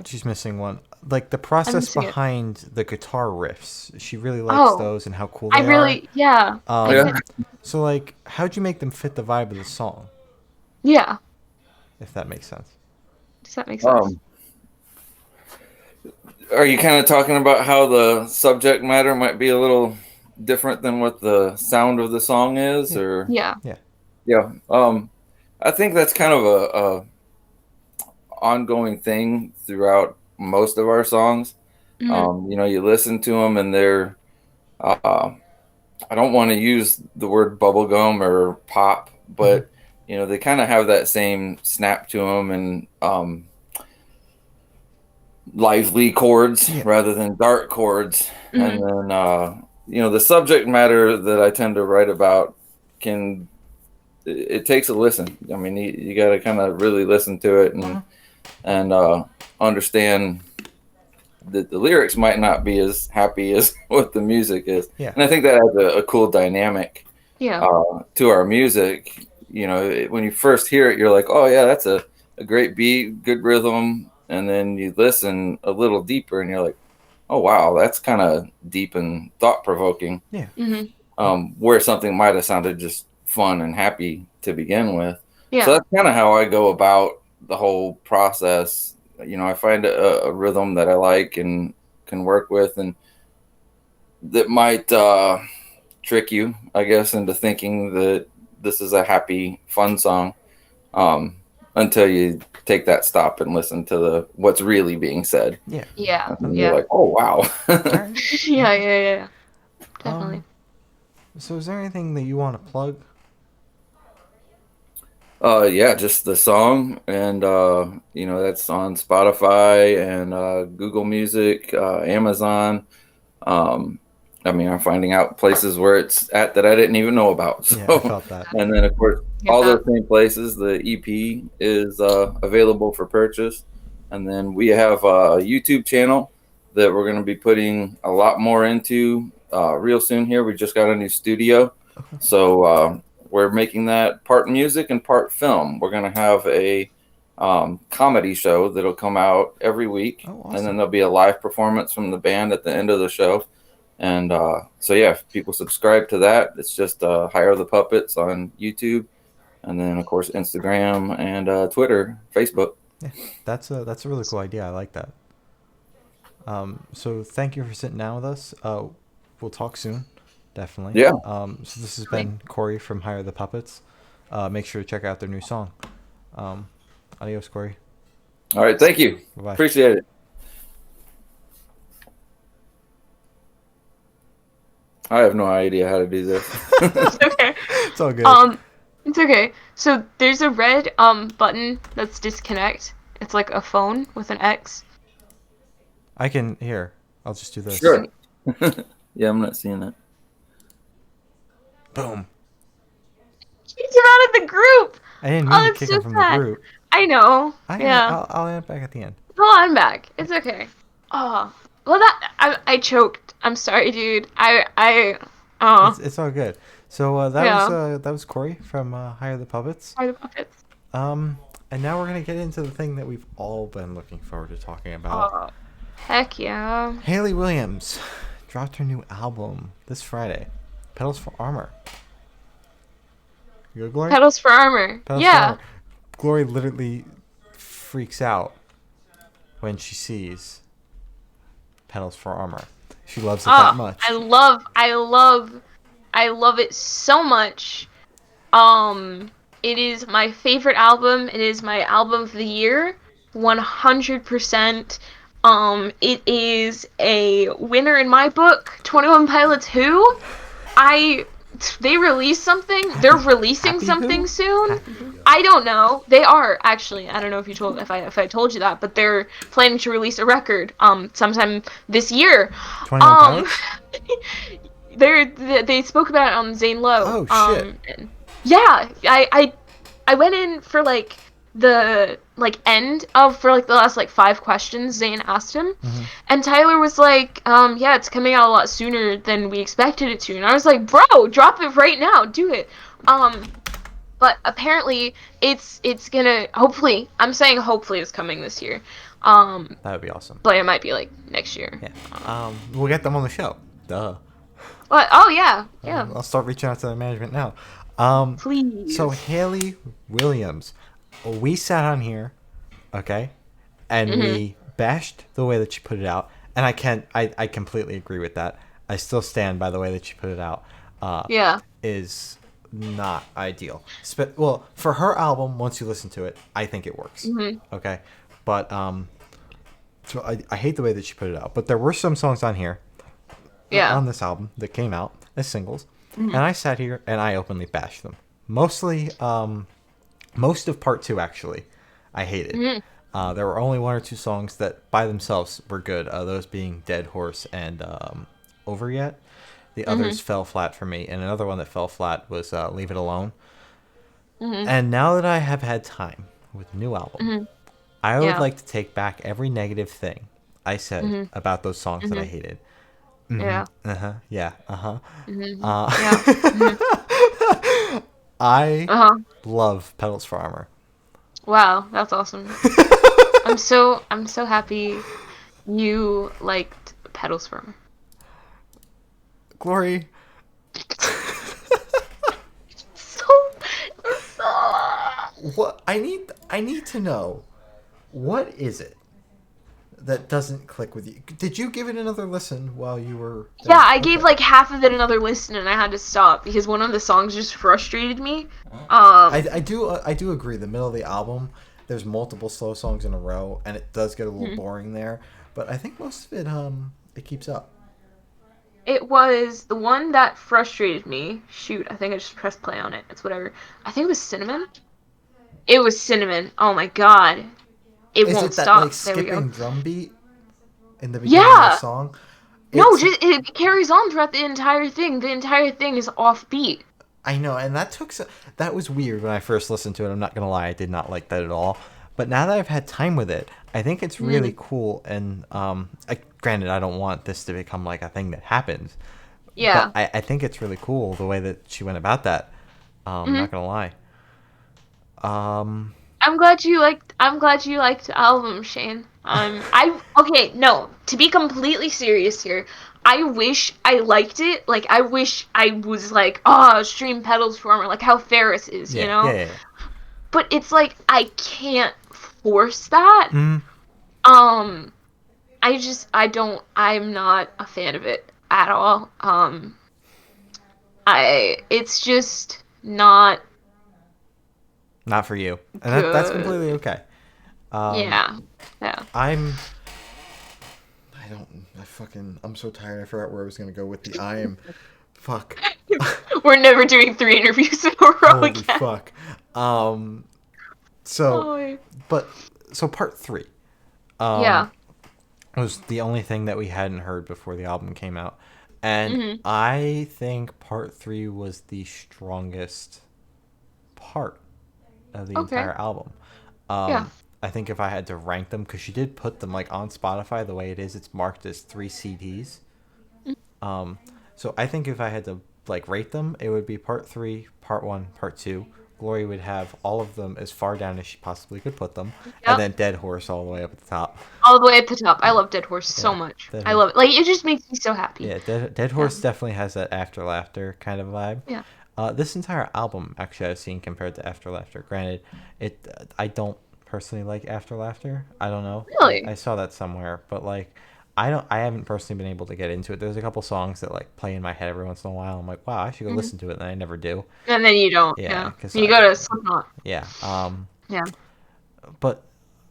S1: she's missing one. Like the process behind the guitar riffs. She really likes those and how cool they are. So like, how'd you make them fit the vibe of the song?
S2: Yeah.
S1: If that makes sense.
S2: Does that make sense?
S7: Are you kind of talking about how the subject matter might be a little different than what the sound of the song is, or?
S2: Yeah.
S7: I think that's kind of a ongoing thing throughout most of our songs. You listen to them and they're, I don't want to use the word bubblegum or pop, but they kind of have that same snap to them, and lively chords rather than dark chords. And then the subject matter that I tend to write about it takes a listen. I mean, you got to kind of really listen to it and understand that the lyrics might not be as happy as what the music is.
S1: Yeah.
S7: And I think that adds a cool dynamic to our music. When you first hear it, you're like, oh yeah, that's a great beat, good rhythm. And then you listen a little deeper and you're like, oh wow, that's kind of deep and thought provoking.
S1: Yeah.
S7: Where something might have sounded just fun and happy to begin with.
S2: Yeah.
S7: So that's kind of how I go about the whole process. I find a rhythm that I like and can work with, and that might trick you, I guess, into thinking that this is a happy, fun song, until you take that stop and listen to what's really being said.
S1: Yeah.
S2: Yeah.
S7: And you're like, oh wow.
S2: Yeah. Definitely.
S1: So is there anything that you want to plug?
S7: Yeah, just the song, and that's on Spotify and Google Music, Amazon. I'm finding out places where it's at that I didn't even know about. So,
S1: Yeah, I felt that.
S7: And then of course, all those same places, the EP is available for purchase, and then we have a YouTube channel that we're going to be putting a lot more into real soon. Here, we just got a new studio, so. We're making that part music and part film. We're going to have a comedy show that'll come out every week.
S1: Oh, awesome.
S7: And then there'll be a live performance from the band at the end of the show. And if people subscribe to that, it's just Hire the Puppets on YouTube. And then, of course, Instagram and Twitter, Facebook.
S1: Yeah, that's a really cool idea. I like that. So thank you for sitting down with us. We'll talk soon. Definitely.
S7: Yeah.
S1: So this has been Corey from Hire the Puppets. Make sure to check out their new song. Adios, Corey.
S7: All right. Thank you.
S1: Bye-bye.
S7: Appreciate it. I have no idea how to do this.
S2: It's okay.
S1: It's all good.
S2: It's okay. So there's a red button that's disconnect. It's like a phone with an X.
S1: I can here. I'll just do this.
S7: Sure. Yeah, I'm not seeing that.
S1: Boom.
S2: Kicked him out of the group.
S1: I didn't mean to kick him from the group.
S2: I know.
S1: I'll add back at the end.
S2: Oh, I'm back. It's okay. Oh, well, I choked. I'm sorry, dude.
S1: It's all good. So that was Corey from Hire the Puppets.
S2: Hire the Puppets.
S1: And now we're gonna get into the thing that we've all been looking forward to talking about.
S2: Oh, heck yeah.
S1: Hayley Williams dropped her new album this Friday. Petals for Armor. You go, Glory?
S2: Petals for Armor.
S1: Petals
S2: yeah.
S1: For Armor. Glory literally freaks out when she sees Petals for Armor. She loves it that much.
S2: I love it so much. It is my favorite album. It is my album of the year. 100%. It is a winner in my book. 21 Pilots Who? They released something. They're releasing something soon. I don't know. They are actually. I don't know if I told you that, but they're planning to release a record sometime this year.
S1: 21 Pilots?
S2: They spoke about it on Zane Lowe.
S1: Oh shit.
S2: Yeah, I went in for the end of for the last 5 questions Zane asked him, and Tyler was like, yeah, it's coming out a lot sooner than we expected it to, and I was like, bro, drop it right now, do it. But apparently it's gonna hopefully it's coming this year.
S1: That would be awesome.
S2: But it might be next year.
S1: Yeah. We'll get them on the show. Duh.
S2: What? Oh yeah.
S1: I'll start reaching out to the management now.
S2: Please.
S1: So Hayley Williams, we sat on here, okay, and we bashed the way that she put it out, and I completely agree with that. I still stand by the way that she put it out. Is not ideal. Well, for her album, once you listen to it, I think it works. Okay, but so I hate the way that she put it out. But there were some songs on here, on this album that came out as singles, and I sat here and I openly bashed them. Mostly, most of part 2 actually, I hated. There were only one or two songs that by themselves were good. Those being Dead Horse and Over Yet. The others fell flat for me, and another one that fell flat was Leave It Alone. And now that I have had time with the new album, I would like to take back every negative thing I said about those songs that I hated.
S2: Yeah.
S1: Yeah.
S2: Yeah.
S1: I love Petals for Armor.
S2: Wow, that's awesome. I'm so happy you liked Petals for Armor.
S1: Glory. What I need to know, what is it that doesn't click with you? Did you give it another listen while you were there?
S2: Yeah, I gave like half of it another listen and I had to stop because one of the songs just frustrated me.
S1: I do agree. The middle of the album, there's multiple slow songs in a row and it does get a little boring there, but I think most of it it keeps up.
S2: It was the one that frustrated me. Shoot, I think I just pressed play on it. It's whatever. I think it was Cinnamon. It was Cinnamon. Oh my god. It won't stop.
S1: Is it that like
S2: there we go.
S1: skipping drum beat in the beginning of the song?
S2: No, it carries on throughout the entire thing. The entire thing is offbeat.
S1: I know, and that was weird when I first listened to it. I'm not gonna lie, I did not like that at all. But now that I've had time with it, I think it's really cool. And granted, I don't want this to become like a thing that happens.
S2: Yeah.
S1: But I think it's really cool the way that she went about that. I'm not gonna lie.
S2: I'm glad you liked the album, Shane. To be completely serious here, I wish I liked it. Like, I wish I was like, stream Petals for Armor, like how Ferris is, you know?
S1: Yeah.
S2: But it's like, I can't force that. I'm not a fan of it at all. It's just not
S1: for you. And that's completely okay.
S2: Yeah.
S1: I'm so tired. I forgot where I was going to go with the I am. Fuck.
S2: We're never doing 3 interviews in a row
S1: Holy
S2: again.
S1: Fuck. So part 3. Was the only thing that we hadn't heard before the album came out. And I think part 3 was the strongest part of the entire album. I think if I had to rank them, because she did put them like on Spotify the way it is, it's marked as 3 CDs. So I think if I had to like rate them, it would be part 3, part 1, part 2. Glory would have all of them as far down as she possibly could put them, and then Dead Horse all the way up at the top.
S2: All the way at the top. I love Dead Horse so much. I love it. Like, it just makes me so happy.
S1: Yeah, Dead Horse definitely has that After Laughter kind of vibe.
S2: Yeah.
S1: This entire album, actually, I've seen compared to After Laughter. Granted, I don't personally like After Laughter. I don't know.
S2: Really?
S1: I saw that somewhere, but like, I haven't personally been able to get into it. There's a couple songs that like play in my head every once in a while. I'm like, wow, I should go listen to it, and I never do.
S2: And then you don't. Yeah. You go to Slipknot.
S1: Yeah.
S2: Yeah.
S1: But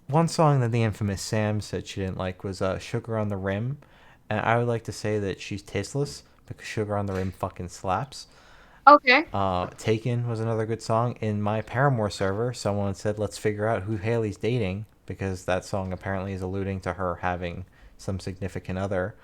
S1: one song that the infamous Sam said she didn't like was Sugar on the Rim, and I would like to say that she's tasteless because Sugar on the Rim fucking slaps.
S2: Okay.
S1: Taken was another good song. In my Paramore server, someone said, let's figure out who Hayley's dating, because that song apparently is alluding to her having some significant other.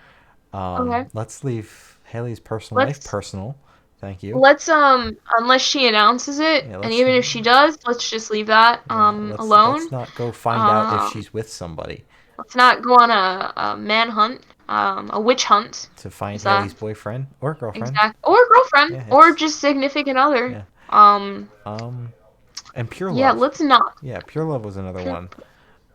S1: Okay. Let's leave Hayley's personal life personal. Thank you.
S2: Let's unless she announces it, and even if she does, let's just leave that alone.
S1: Let's not go find out if she's with somebody.
S2: Let's not go on a manhunt, a witch hunt
S1: to find Hayley's boyfriend or girlfriend.
S2: Exactly. Or girlfriend, or just significant other.
S1: Yeah. And Pure Love.
S2: Yeah, let's not.
S1: Yeah, Pure Love was another one.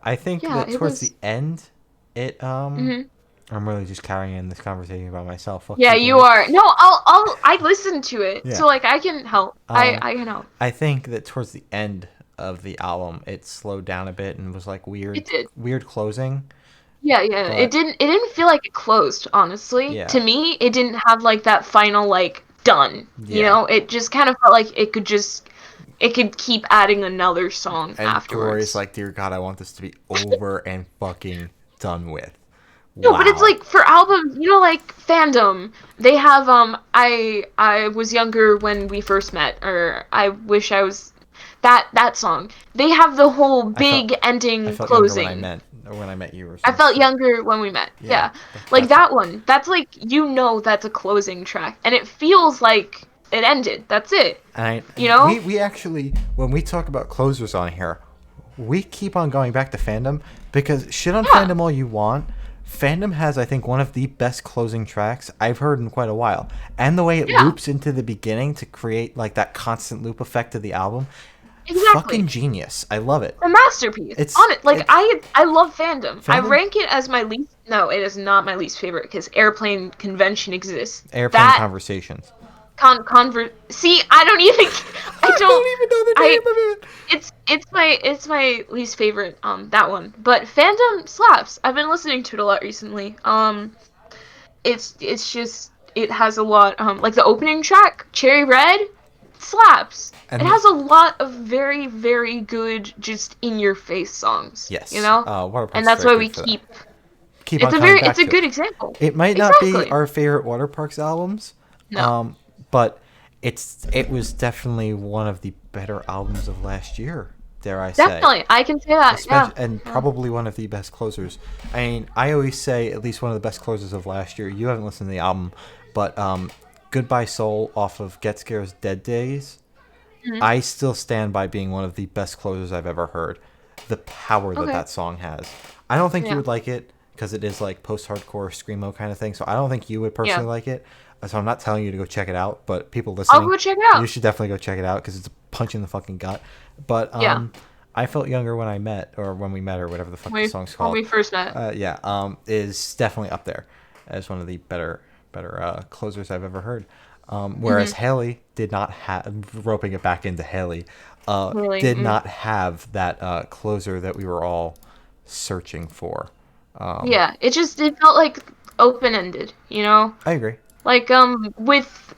S1: I think that towards the end, I'm really just carrying this conversation by myself. Fuck
S2: you are. No, I listened to it, so like I can help. I can help.
S1: I think that towards the end of the album, it slowed down a bit and was like weird.
S2: It did.
S1: Weird closing.
S2: Yeah. But it didn't feel like it closed. Honestly, to me, it didn't have like that final like done. Yeah. You know, it just kind of felt like it could keep adding another song
S1: and
S2: afterwards.
S1: Glory's like, dear God, I want this to be over and fucking done with.
S2: No, but it's like for albums, you know, like fandom. They have I was younger when we first met, or I wish I was. that song. They have the whole big ending
S1: I felt
S2: closing.
S1: younger when I met you. Or
S2: I felt younger when we met. Yeah. Like that one. That's like, that's a closing track. And it feels like it ended. That's it.
S1: We actually, when we talk about closers on here, we keep on going back to Fandom because shit on Fandom all you want. Fandom has, I think, one of the best closing tracks I've heard in quite a while. And the way it loops into the beginning to create like that constant loop effect of the album. Exactly. Fucking genius. I love it.
S2: A masterpiece. I love Fandom. I rank it as my least. No, it is not my least favorite because Airplane Convention exists.
S1: Airplane Conversations.
S2: See, I don't even
S1: know the name of it.
S2: It's my least favorite, that one. But Fandom slaps. I've been listening to it a lot recently. It's just, it has a lot, like the opening track, Cherry Red, slaps. And it has a lot of very, very good, just in your face songs.
S1: Yes.
S2: And that's why we keep it's a good example.
S1: It might not be our favorite Water Parks albums.
S2: No.
S1: But it was definitely one of the better albums of last year, dare I say.
S2: Definitely, I can say that,
S1: And probably one of the best closers. I mean, I always say at least one of the best closers of last year. You haven't listened to the album, but Goodbye Soul off of Get Scared's Dead Days, I still stand by being one of the best closers I've ever heard. The power that song has. I don't think you would like it because it is like post-hardcore screamo kind of thing, so I don't think you would personally like it. So I'm not telling you to go check it out, but people listening,
S2: I'll go check it out.
S1: You should definitely go check it out because it's a punch in the fucking gut. But I felt younger when we met, or whatever the fuck the song's called.
S2: When we first met.
S1: Is definitely up there as one of the better closers I've ever heard. Whereas Hayley did not have, roping it back into Hayley, did not have that closer that we were all searching for.
S2: It felt like open-ended, I
S1: agree.
S2: Like, with,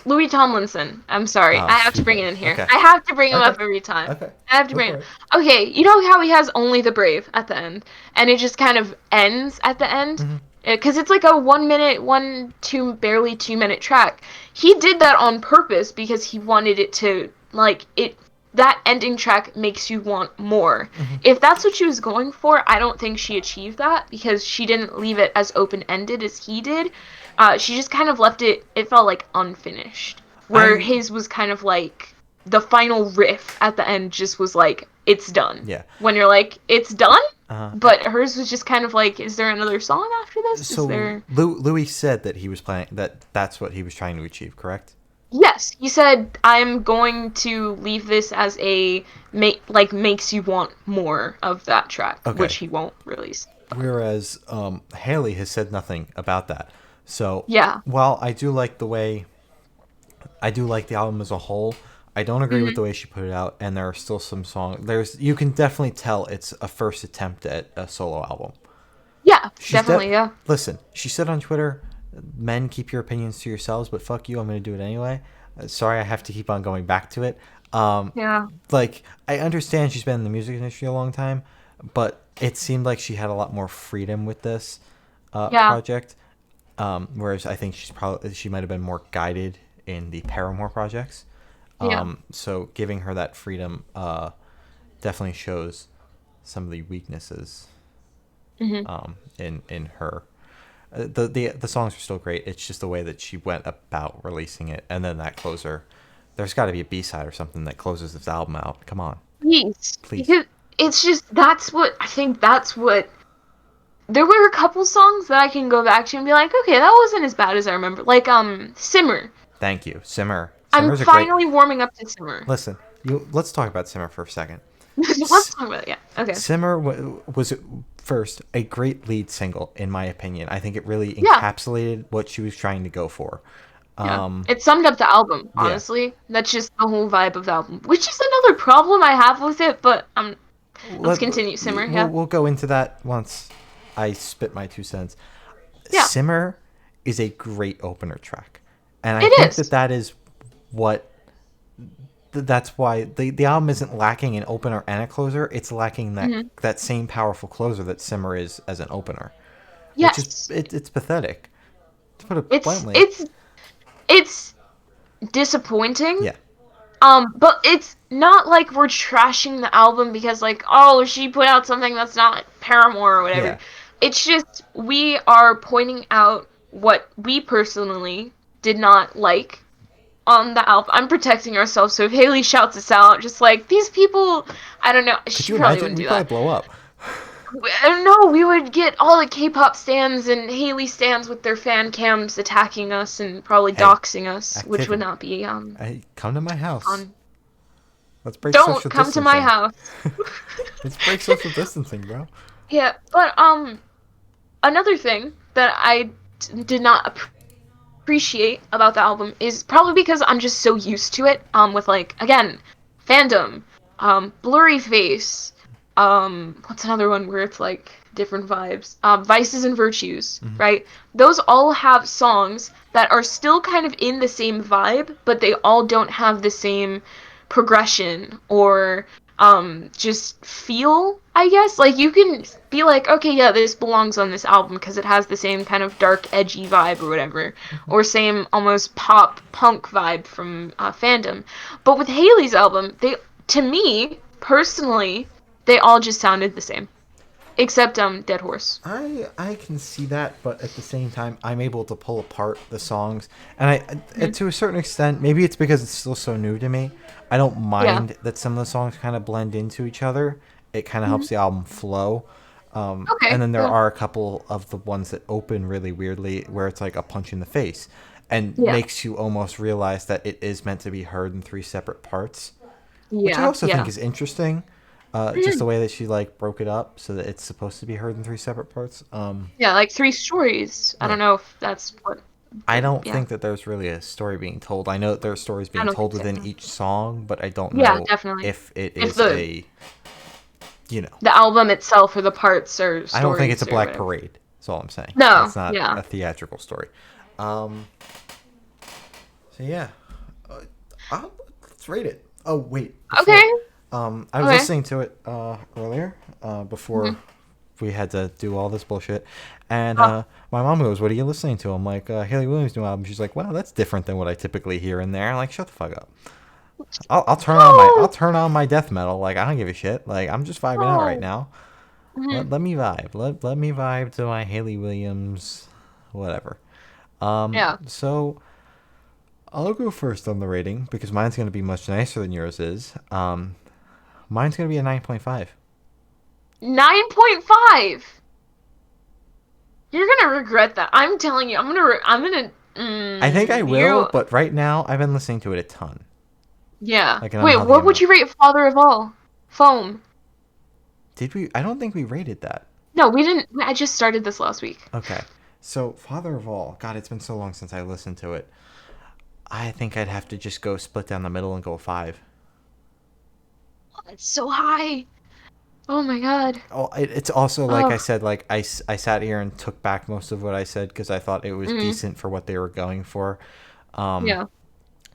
S2: Louis Tomlinson. I'm sorry. I have to bring it in here.
S1: Okay.
S2: I have to bring him up every time.
S1: Okay.
S2: I have to bring it. Okay, you know how he has Only the Brave at the end? And it just kind of ends at the end? Because it's like a 1 minute, barely 2 minute track. He did that on purpose because he wanted it to, that ending track makes you want more. If that's what she was going for, I don't think she achieved that because she didn't leave it as open-ended as he did. She just kind of left it felt like unfinished. Where his was kind of like, the final riff at the end just was like, it's done.
S1: Yeah.
S2: When you're like, it's done? But hers was just kind of like, is there another song after this?
S1: So Louis said that he was planning, that's what he was trying to achieve, correct?
S2: Yes, he said, I'm going to leave this as a, makes you want more of that track, which he won't release.
S1: Whereas Hayley has said nothing about that. So
S2: yeah,
S1: while I do like the album as a whole, I don't agree with the way she put it out, and there are still some songs. You can definitely tell it's a first attempt at a solo album.
S2: Yeah, definitely, yeah.
S1: Listen, she said on Twitter, men, keep your opinions to yourselves, but fuck you, I'm going to do it anyway. Sorry, I have to keep on going back to it. Like, I understand she's been in the music industry a long time, but it seemed like she had a lot more freedom with this project. Whereas I think she might have been more guided in the Paramore projects. So giving her that freedom definitely shows some of the weaknesses in her. The songs are still great. It's just the way that she went about releasing it, and then that closer. There's got to be a B-side or something that closes this album out. Come on,
S2: please. Because it's just that's what there were a couple songs that I can go back to and be like, okay, that wasn't as bad as I remember. Like, Simmer.
S1: Thank you, Simmer.
S2: I'm finally warming up to Simmer.
S1: Listen, let's talk about Simmer for a second.
S2: Let's talk about it, yeah. Okay.
S1: Simmer was first a great lead single, in my opinion. I think it really encapsulated what she was trying to go for.
S2: It summed up the album, honestly. Yeah. That's just the whole vibe of the album, which is another problem I have with it, but let's continue. Simmer,
S1: We'll go into that once I spit my 2 cents.
S2: Yeah.
S1: Simmer is a great opener track. And I think that is what... That's why the album isn't lacking an opener and a closer. It's lacking that same powerful closer that Simmer is as an opener.
S2: Yes.
S1: Which is, it's pathetic, to put it bluntly.
S2: It's disappointing.
S1: Yeah.
S2: But it's not like we're trashing the album because, like, oh, she put out something that's not Paramore or whatever.
S1: Yeah.
S2: It's just we are pointing out what we personally did not like on the album. I'm protecting ourselves, so if Hayley shouts us out, just like, these people, I don't know,
S1: Could
S2: she
S1: you
S2: probably
S1: imagine?
S2: wouldn't
S1: We'd
S2: do
S1: probably
S2: that.
S1: blow up.
S2: No, we would get all the K-pop stans and Hayley stans with their fan cams attacking us and probably doxing us, which would not be
S1: Hey, come to my house.
S2: fun.
S1: Let's break
S2: Don't
S1: social
S2: come
S1: distancing.
S2: to my house.
S1: Let's break social distancing, bro.
S2: Yeah, but another thing that I did not appreciate about the album is probably because I'm just so used to it. With, like, again, fandom, blurry face. What's another one where it's like different vibes? Vices and Virtues, right? Those all have songs that are still kind of in the same vibe, but they all don't have the same progression or just feel, I guess. Like, you can be like, okay, yeah, this belongs on this album because it has the same kind of dark, edgy vibe or whatever, or same almost pop punk vibe from fandom. But with Hayley's album, to me personally, they all just sounded the same, except Dead Horse.
S1: I can see that, but at the same time, I'm able to pull apart the songs, and to a certain extent, maybe it's because it's still so new to me. I don't mind that some of the songs kind of blend into each other. It kind of helps the album flow. And then there are a couple of the ones that open really weirdly, where it's like a punch in the face, and makes you almost realize that it is meant to be heard in 3 separate parts, which I also think is interesting. Just the way that she like broke it up so that it's supposed to be heard in 3 separate parts.
S2: Yeah, like 3 stories. I don't know if that's what.
S1: I don't think that there's really a story being told. I know that there are stories being told within each song, but I don't know if it is the
S2: album itself or the parts or stories.
S1: I don't think it's a Black Parade. That's all I'm saying.
S2: No,
S1: it's not a theatrical story. So yeah, let's rate it. Oh wait.
S2: Okay.
S1: I was listening to it earlier before we had to do all this bullshit, and my mom goes, "What are you listening to?" I'm like, "Hayley Williams' new album." She's like, "Wow, that's different than what I typically hear in there." I'm like, "Shut the fuck up." I'll turn on my death metal. Like, I don't give a shit. Like, I'm just vibing out right now. Let me vibe. Let me vibe to my Hayley Williams, whatever. So I'll go first on the rating because mine's gonna be much nicer than yours is. Mine's gonna be a 9.5.
S2: 9.5. You're gonna regret that. I'm telling you. I'm gonna.
S1: I think I will, but right now I've been listening to it a ton.
S2: Yeah.
S1: Like,
S2: wait, what would you rate Father of All? Foam.
S1: Did we? I don't think we rated that.
S2: No, we didn't. I just started this last week.
S1: Okay. So Father of All. God, it's been so long since I listened to it. I think I'd have to just go split down the middle and go 5.
S2: Oh, that's so high. Oh my god.
S1: Oh, it's also like I said, like I sat here and took back most of what I said because I thought it was decent for what they were going for.
S2: Yeah.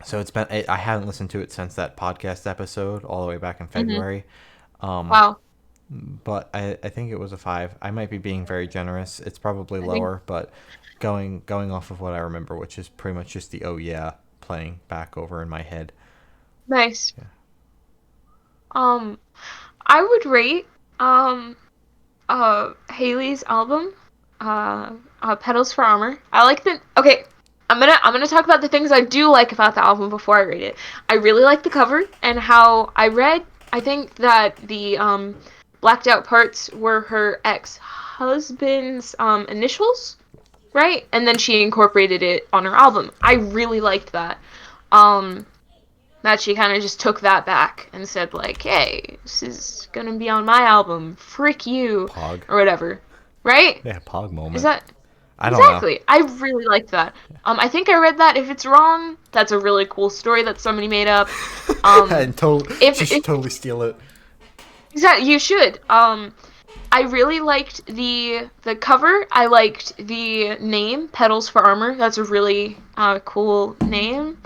S1: So it's been I haven't listened to it since that podcast episode all the way back in February.
S2: Wow.
S1: But I think it was a 5. I might be being very generous. It's probably lower, but going off of what I remember, which is pretty much just the "oh yeah" playing back over in my head.
S2: Nice. Yeah. I would rate Hayley's album, Petals for Armor. I like the I'm gonna talk about the things I do like about the album before I rate it. I really like the cover and how I think that the blacked out parts were her ex-husband's initials, right? And then she incorporated it on her album. I really liked that. That she kind of just took that back and said, like, hey, this is gonna be on my album. Frick you.
S1: Pog.
S2: Or whatever. Right?
S1: Yeah, Pog moment.
S2: Is that...
S1: I don't know.
S2: Exactly. I really liked that. I think I read that. If it's wrong, that's a really cool story that somebody made up.
S1: And you should totally steal it.
S2: Exactly. You should. I really liked the cover. I liked the name, Petals for Armor. That's a really cool name.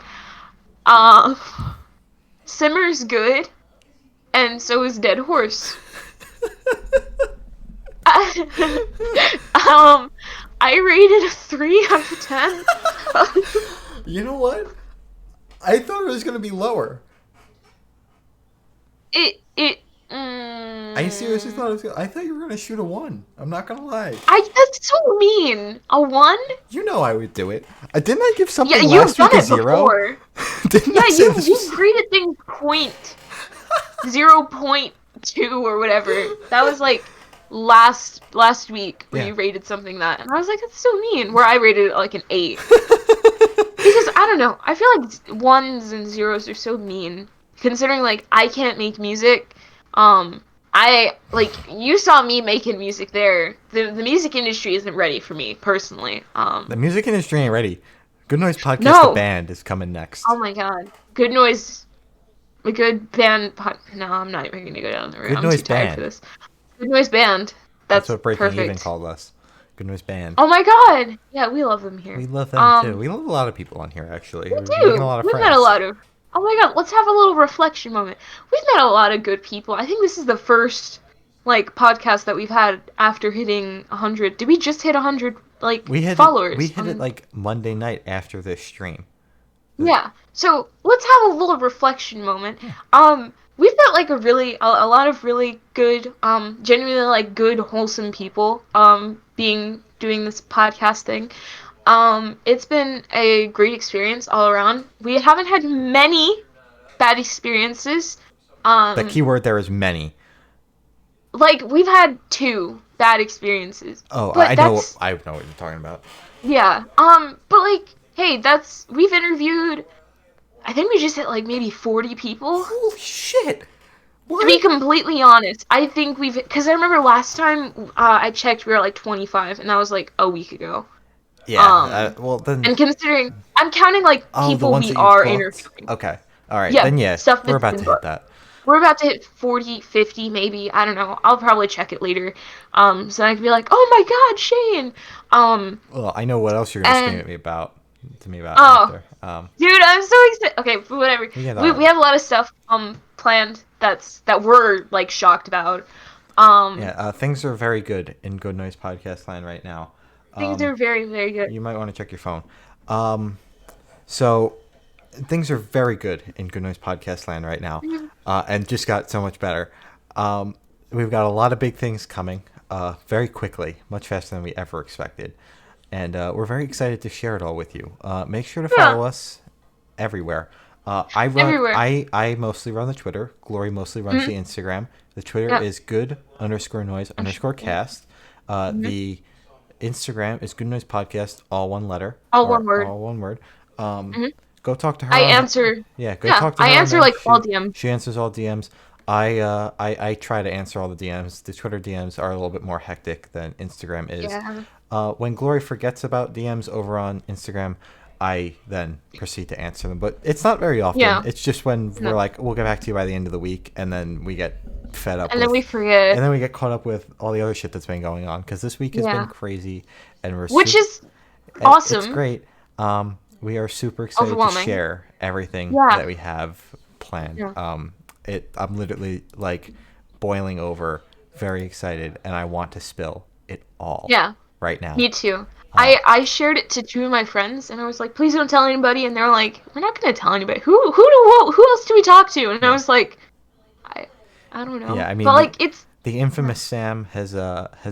S2: Simmer's good, and so is Dead Horse. I rated a 3 out of 10.
S1: You know what? I thought it was gonna be lower. I seriously thought I thought you were gonna shoot a 1. I'm not gonna lie.
S2: That's so mean. A 1?
S1: You know I would do it. Didn't I give
S2: Yeah,
S1: something
S2: you've
S1: last
S2: done
S1: week a
S2: it
S1: 0?
S2: before.
S1: Didn't
S2: Yeah,
S1: I say this
S2: you
S1: was...
S2: graded things 0.2 or whatever. That was like last week where you rated something that, and I was like, that's so mean. Where I rated it like an 8. Because I don't know, I feel like 1s and 0s are so mean. Considering like I can't make music, I like you saw me making music there. The music industry isn't ready for me personally.
S1: The music industry ain't ready. Good Noise Podcast,
S2: No.
S1: the band, is coming next.
S2: Oh my god, Good Noise, a good band. No, I'm not even gonna go down the road. I'm too tired for this. Good Noise Band. That's
S1: what Breaking
S2: perfect.
S1: Even called us. Good Noise Band.
S2: Oh my god! Yeah, we love them here.
S1: We love them too. We love a lot of people on here, actually.
S2: We do. We've met a lot of. Oh my god! Let's have a little reflection moment. We've met a lot of good people. I think this is the first like podcast that we've had after hitting 100. Did we just hit 100 followers?
S1: We hit it like Monday night after this stream.
S2: Yeah. So let's have a little reflection moment. We've got like a lot of really good, genuinely like good, wholesome people, doing this podcast thing. It's been a great experience all around. We haven't had many bad experiences.
S1: The key word there is many.
S2: Like we've had 2 bad experiences.
S1: Oh, I know what you're talking about.
S2: Yeah. But like, hey, we've interviewed. I think we just hit like maybe 40 people.
S1: Holy shit! What?
S2: To be completely honest, I think because I remember last time I checked, we were like 25, and that was like a week ago.
S1: Yeah. Well, then.
S2: And considering I'm counting like people we are interviewing.
S1: Okay. All right.
S2: Yeah.
S1: Then
S2: Stuff
S1: we're about to hit that.
S2: We're about to hit 40, 50, maybe. I don't know. I'll probably check it later. So I can be like, oh my god, Shane.
S1: Well, I know what else you're gonna scream at me about. After.
S2: Dude, I'm so excited. Okay, whatever. We have a lot of stuff planned that we're like shocked about.
S1: Things are very good in Good Noise Podcast Land right now.
S2: Things are very, very good.
S1: You might want to check your phone. So things are very good in Good Noise Podcast Land right now, and just got so much better. We've got a lot of big things coming very quickly, much faster than we ever expected. And we're very excited to share it all with you. Make sure to follow us everywhere.
S2: Everywhere.
S1: I mostly run the Twitter. Glory mostly runs the Instagram. The Twitter is good_noise_cast. The Instagram is Good Noise Podcast, all one letter.
S2: All one word.
S1: All one word. Go talk to her.
S2: I answer.
S1: Yeah, talk to her.
S2: I answer like all DMs.
S1: She answers all DMs. I try to answer all the DMs. The Twitter DMs are a little bit more hectic than Instagram is.
S2: Yeah.
S1: When Glory forgets about DMs over on Instagram, I then proceed to answer them. But it's not very often.
S2: Yeah.
S1: It's just when we're like, we'll get back to you by the end of the week, and then we get fed up.
S2: And then we forget.
S1: And then we get caught up with all the other shit that's been going on. Because this week has been crazy, and
S2: which is awesome.
S1: It's great. We are super excited to share everything that we have planned.
S2: Yeah.
S1: I'm literally like boiling over, very excited, and I want to spill it all.
S2: Yeah.
S1: Right now.
S2: Me too. I shared it to 2 of my friends, and I was like, please don't tell anybody. And they're like, we're not going to tell anybody. Who else do we talk to? And I was like, I don't know.
S1: Yeah, I mean,
S2: but like it's
S1: the infamous Sam has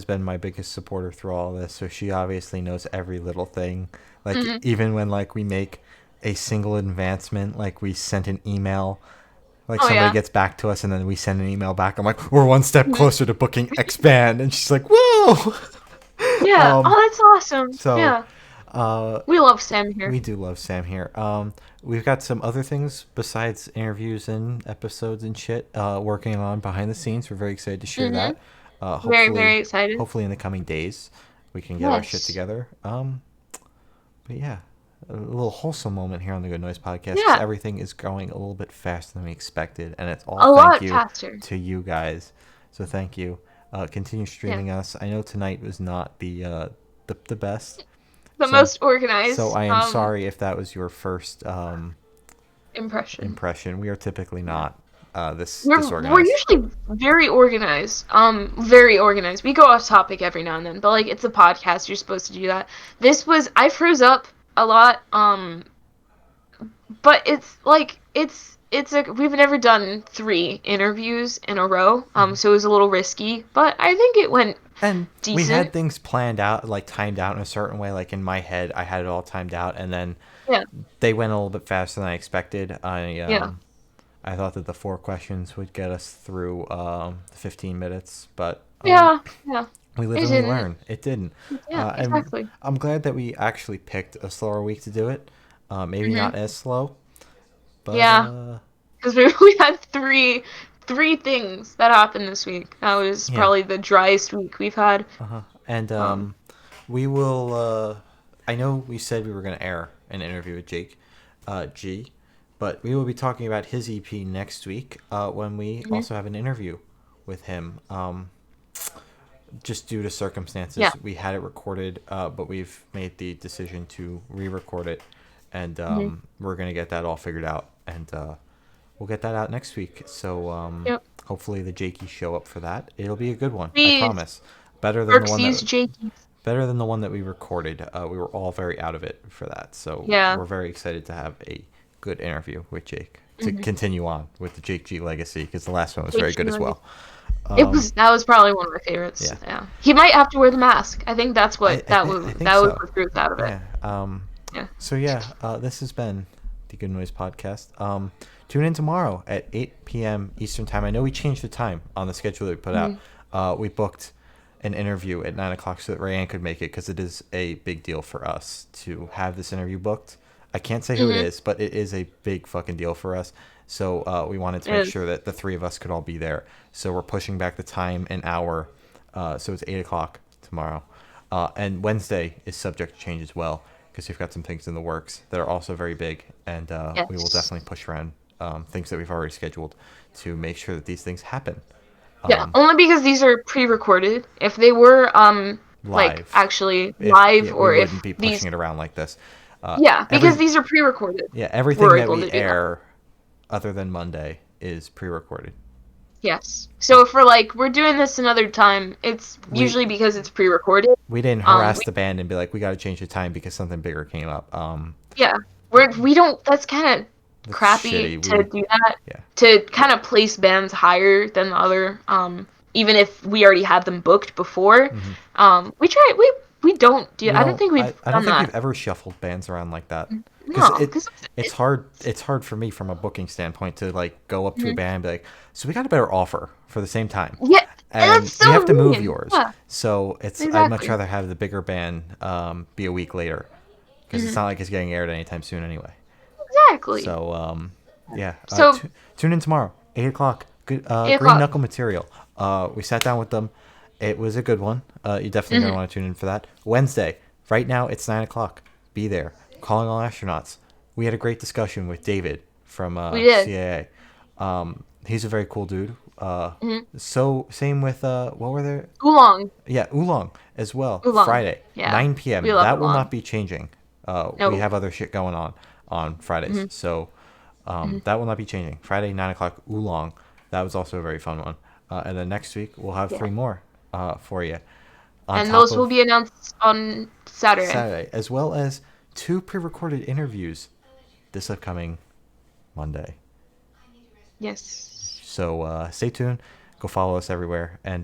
S1: been my biggest supporter through all of this, so she obviously knows every little thing. Like even when like we make a single advancement, like we sent an email, like somebody gets back to us and then we send an email back. I'm like, we're one step closer to booking X band, and she's like, whoa.
S2: Yeah. That's awesome.
S1: So,
S2: yeah. We love Sam here.
S1: We do love Sam here. We've got some other things besides interviews and episodes and shit working on behind the scenes. We're very excited to share that.
S2: Very, very excited.
S1: Hopefully in the coming days we can get our shit together. But yeah, a little wholesome moment here on the Good Noise Podcast.
S2: Yeah.
S1: Everything is going a little bit faster than we expected, and it's all
S2: a lot faster
S1: to you guys. So thank you. Continue streaming us. I know tonight was not the best.
S2: The most organized.
S1: So I am sorry if that was your first
S2: impression.
S1: We are typically not disorganized.
S2: We're usually very organized. Very organized. We go off topic every now and then, but like it's a podcast, you're supposed to do that. I froze up a lot. But it's like it's we've never done 3 interviews in a row, so it was a little risky, but I think it went
S1: and
S2: decent.
S1: We had things planned out, like timed out in a certain way. Like in my head, I had it all timed out, and then they went a little bit faster than I expected. I thought that the 4 questions would get us through the 15 minutes, but we live and we learn. It didn't.
S2: Yeah, exactly.
S1: And I'm glad that we actually picked a slower week to do it. Maybe not as slow, but
S2: because we had three things that happened this week. That was probably the driest week we've had.
S1: And we will. I know we said we were going to air an interview with Jake G, but we will be talking about his EP next week when we also have an interview with him. Just due to circumstances, we had it recorded, but we've made the decision to re-record it, and we're going to get that all figured out, and we'll get that out next week. So hopefully the Jakey show up for that. It'll be a good one, I promise. Better than the one that we recorded. We were all very out of it for that, so we're very excited to have a good interview with Jake to continue on with the Jake G legacy, because the last one was very good as well.
S2: That was probably one of my favorites. Yeah. He might have to wear the mask. I think that's what that was what grew out of it.
S1: So this has been the Good Noise Podcast. Tune in tomorrow at 8 p.m. Eastern Time. I know we changed the time on the schedule that we put out. We booked an interview at 9 o'clock so that Rayanne could make it, because it is a big deal for us to have this interview booked. I can't say who it is, but it is a big fucking deal for us. So we wanted to make sure that the 3 of us could all be there. So we're pushing back the time an hour. So it's 8 o'clock tomorrow. And Wednesday is subject to change as well, because we've got some things in the works that are also very big. And we will definitely push around things that we've already scheduled to make sure that these things happen.
S2: Only because these are pre-recorded. If they were live, like actually live, or
S1: we
S2: if
S1: wouldn't be pushing it around like this.
S2: Because these are pre-recorded.
S1: Yeah, everything that we air other than Monday is pre-recorded.
S2: Yes. So if we're doing this another time, it's usually because it's pre-recorded.
S1: We didn't harass the band and be like, we got to change the time because something bigger came up.
S2: We don't. That's kind of crappy to do that. Yeah. To kind of place bands higher than the other, even if we already had them booked before. We try. We don't do. I don't think we've done that.
S1: I don't think we've ever shuffled bands around like that. Because it's hard. It's hard for me from a booking standpoint to go up to a band and be like, so we got a better offer for the same time.
S2: Yeah,
S1: and
S2: that's so
S1: you have to move
S2: mean.
S1: yours.
S2: Yeah.
S1: So I'd much rather have the bigger band be a week later, because it's not like it's getting aired anytime soon anyway.
S2: Exactly.
S1: So
S2: So
S1: tune in tomorrow, 8 o'clock. Good
S2: 8
S1: Green Knuckle Material. We sat down with them. It was a good one. You definitely gonna want to tune in for that. Wednesday, right now it's 9 o'clock. Be there. Calling All Astronauts. We had a great discussion with David from CAA. He's a very cool dude. So same with what were there?
S2: Oolong.
S1: Yeah, Oolong as well.
S2: Oolong.
S1: Friday, 9 p.m. That will not be changing.
S2: Nope.
S1: We have other shit going on Fridays, so that will not be changing. Friday, 9 o'clock. Oolong. That was also a very fun one. And then next week we'll have 3 more for you.
S2: And those will be announced on Saturday.
S1: As well as 2 pre-recorded interviews this upcoming Monday.
S2: Yes.
S1: So stay tuned. Go follow us everywhere. And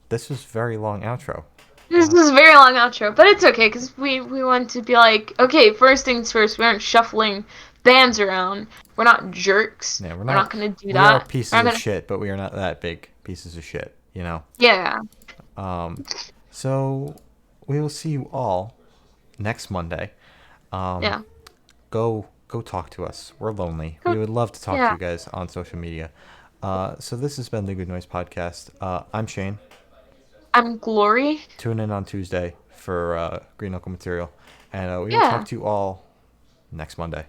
S1: this was a very long outro.
S2: This was a very long outro, but it's okay, because we want to be like, okay, first things first, we aren't shuffling bands around. We're not jerks.
S1: Yeah, we're
S2: not going to do that.
S1: We are pieces of shit, but we are not that big pieces of shit, you know?
S2: Yeah.
S1: So we will see you all next Monday. Go talk to us. We're lonely. We would love to talk to you guys on social media. So this has been the Good Noise Podcast. I'm Shane.
S2: I'm Glory.
S1: Tune in on Tuesday for Green Knuckle Material. And we will talk to you all next Monday.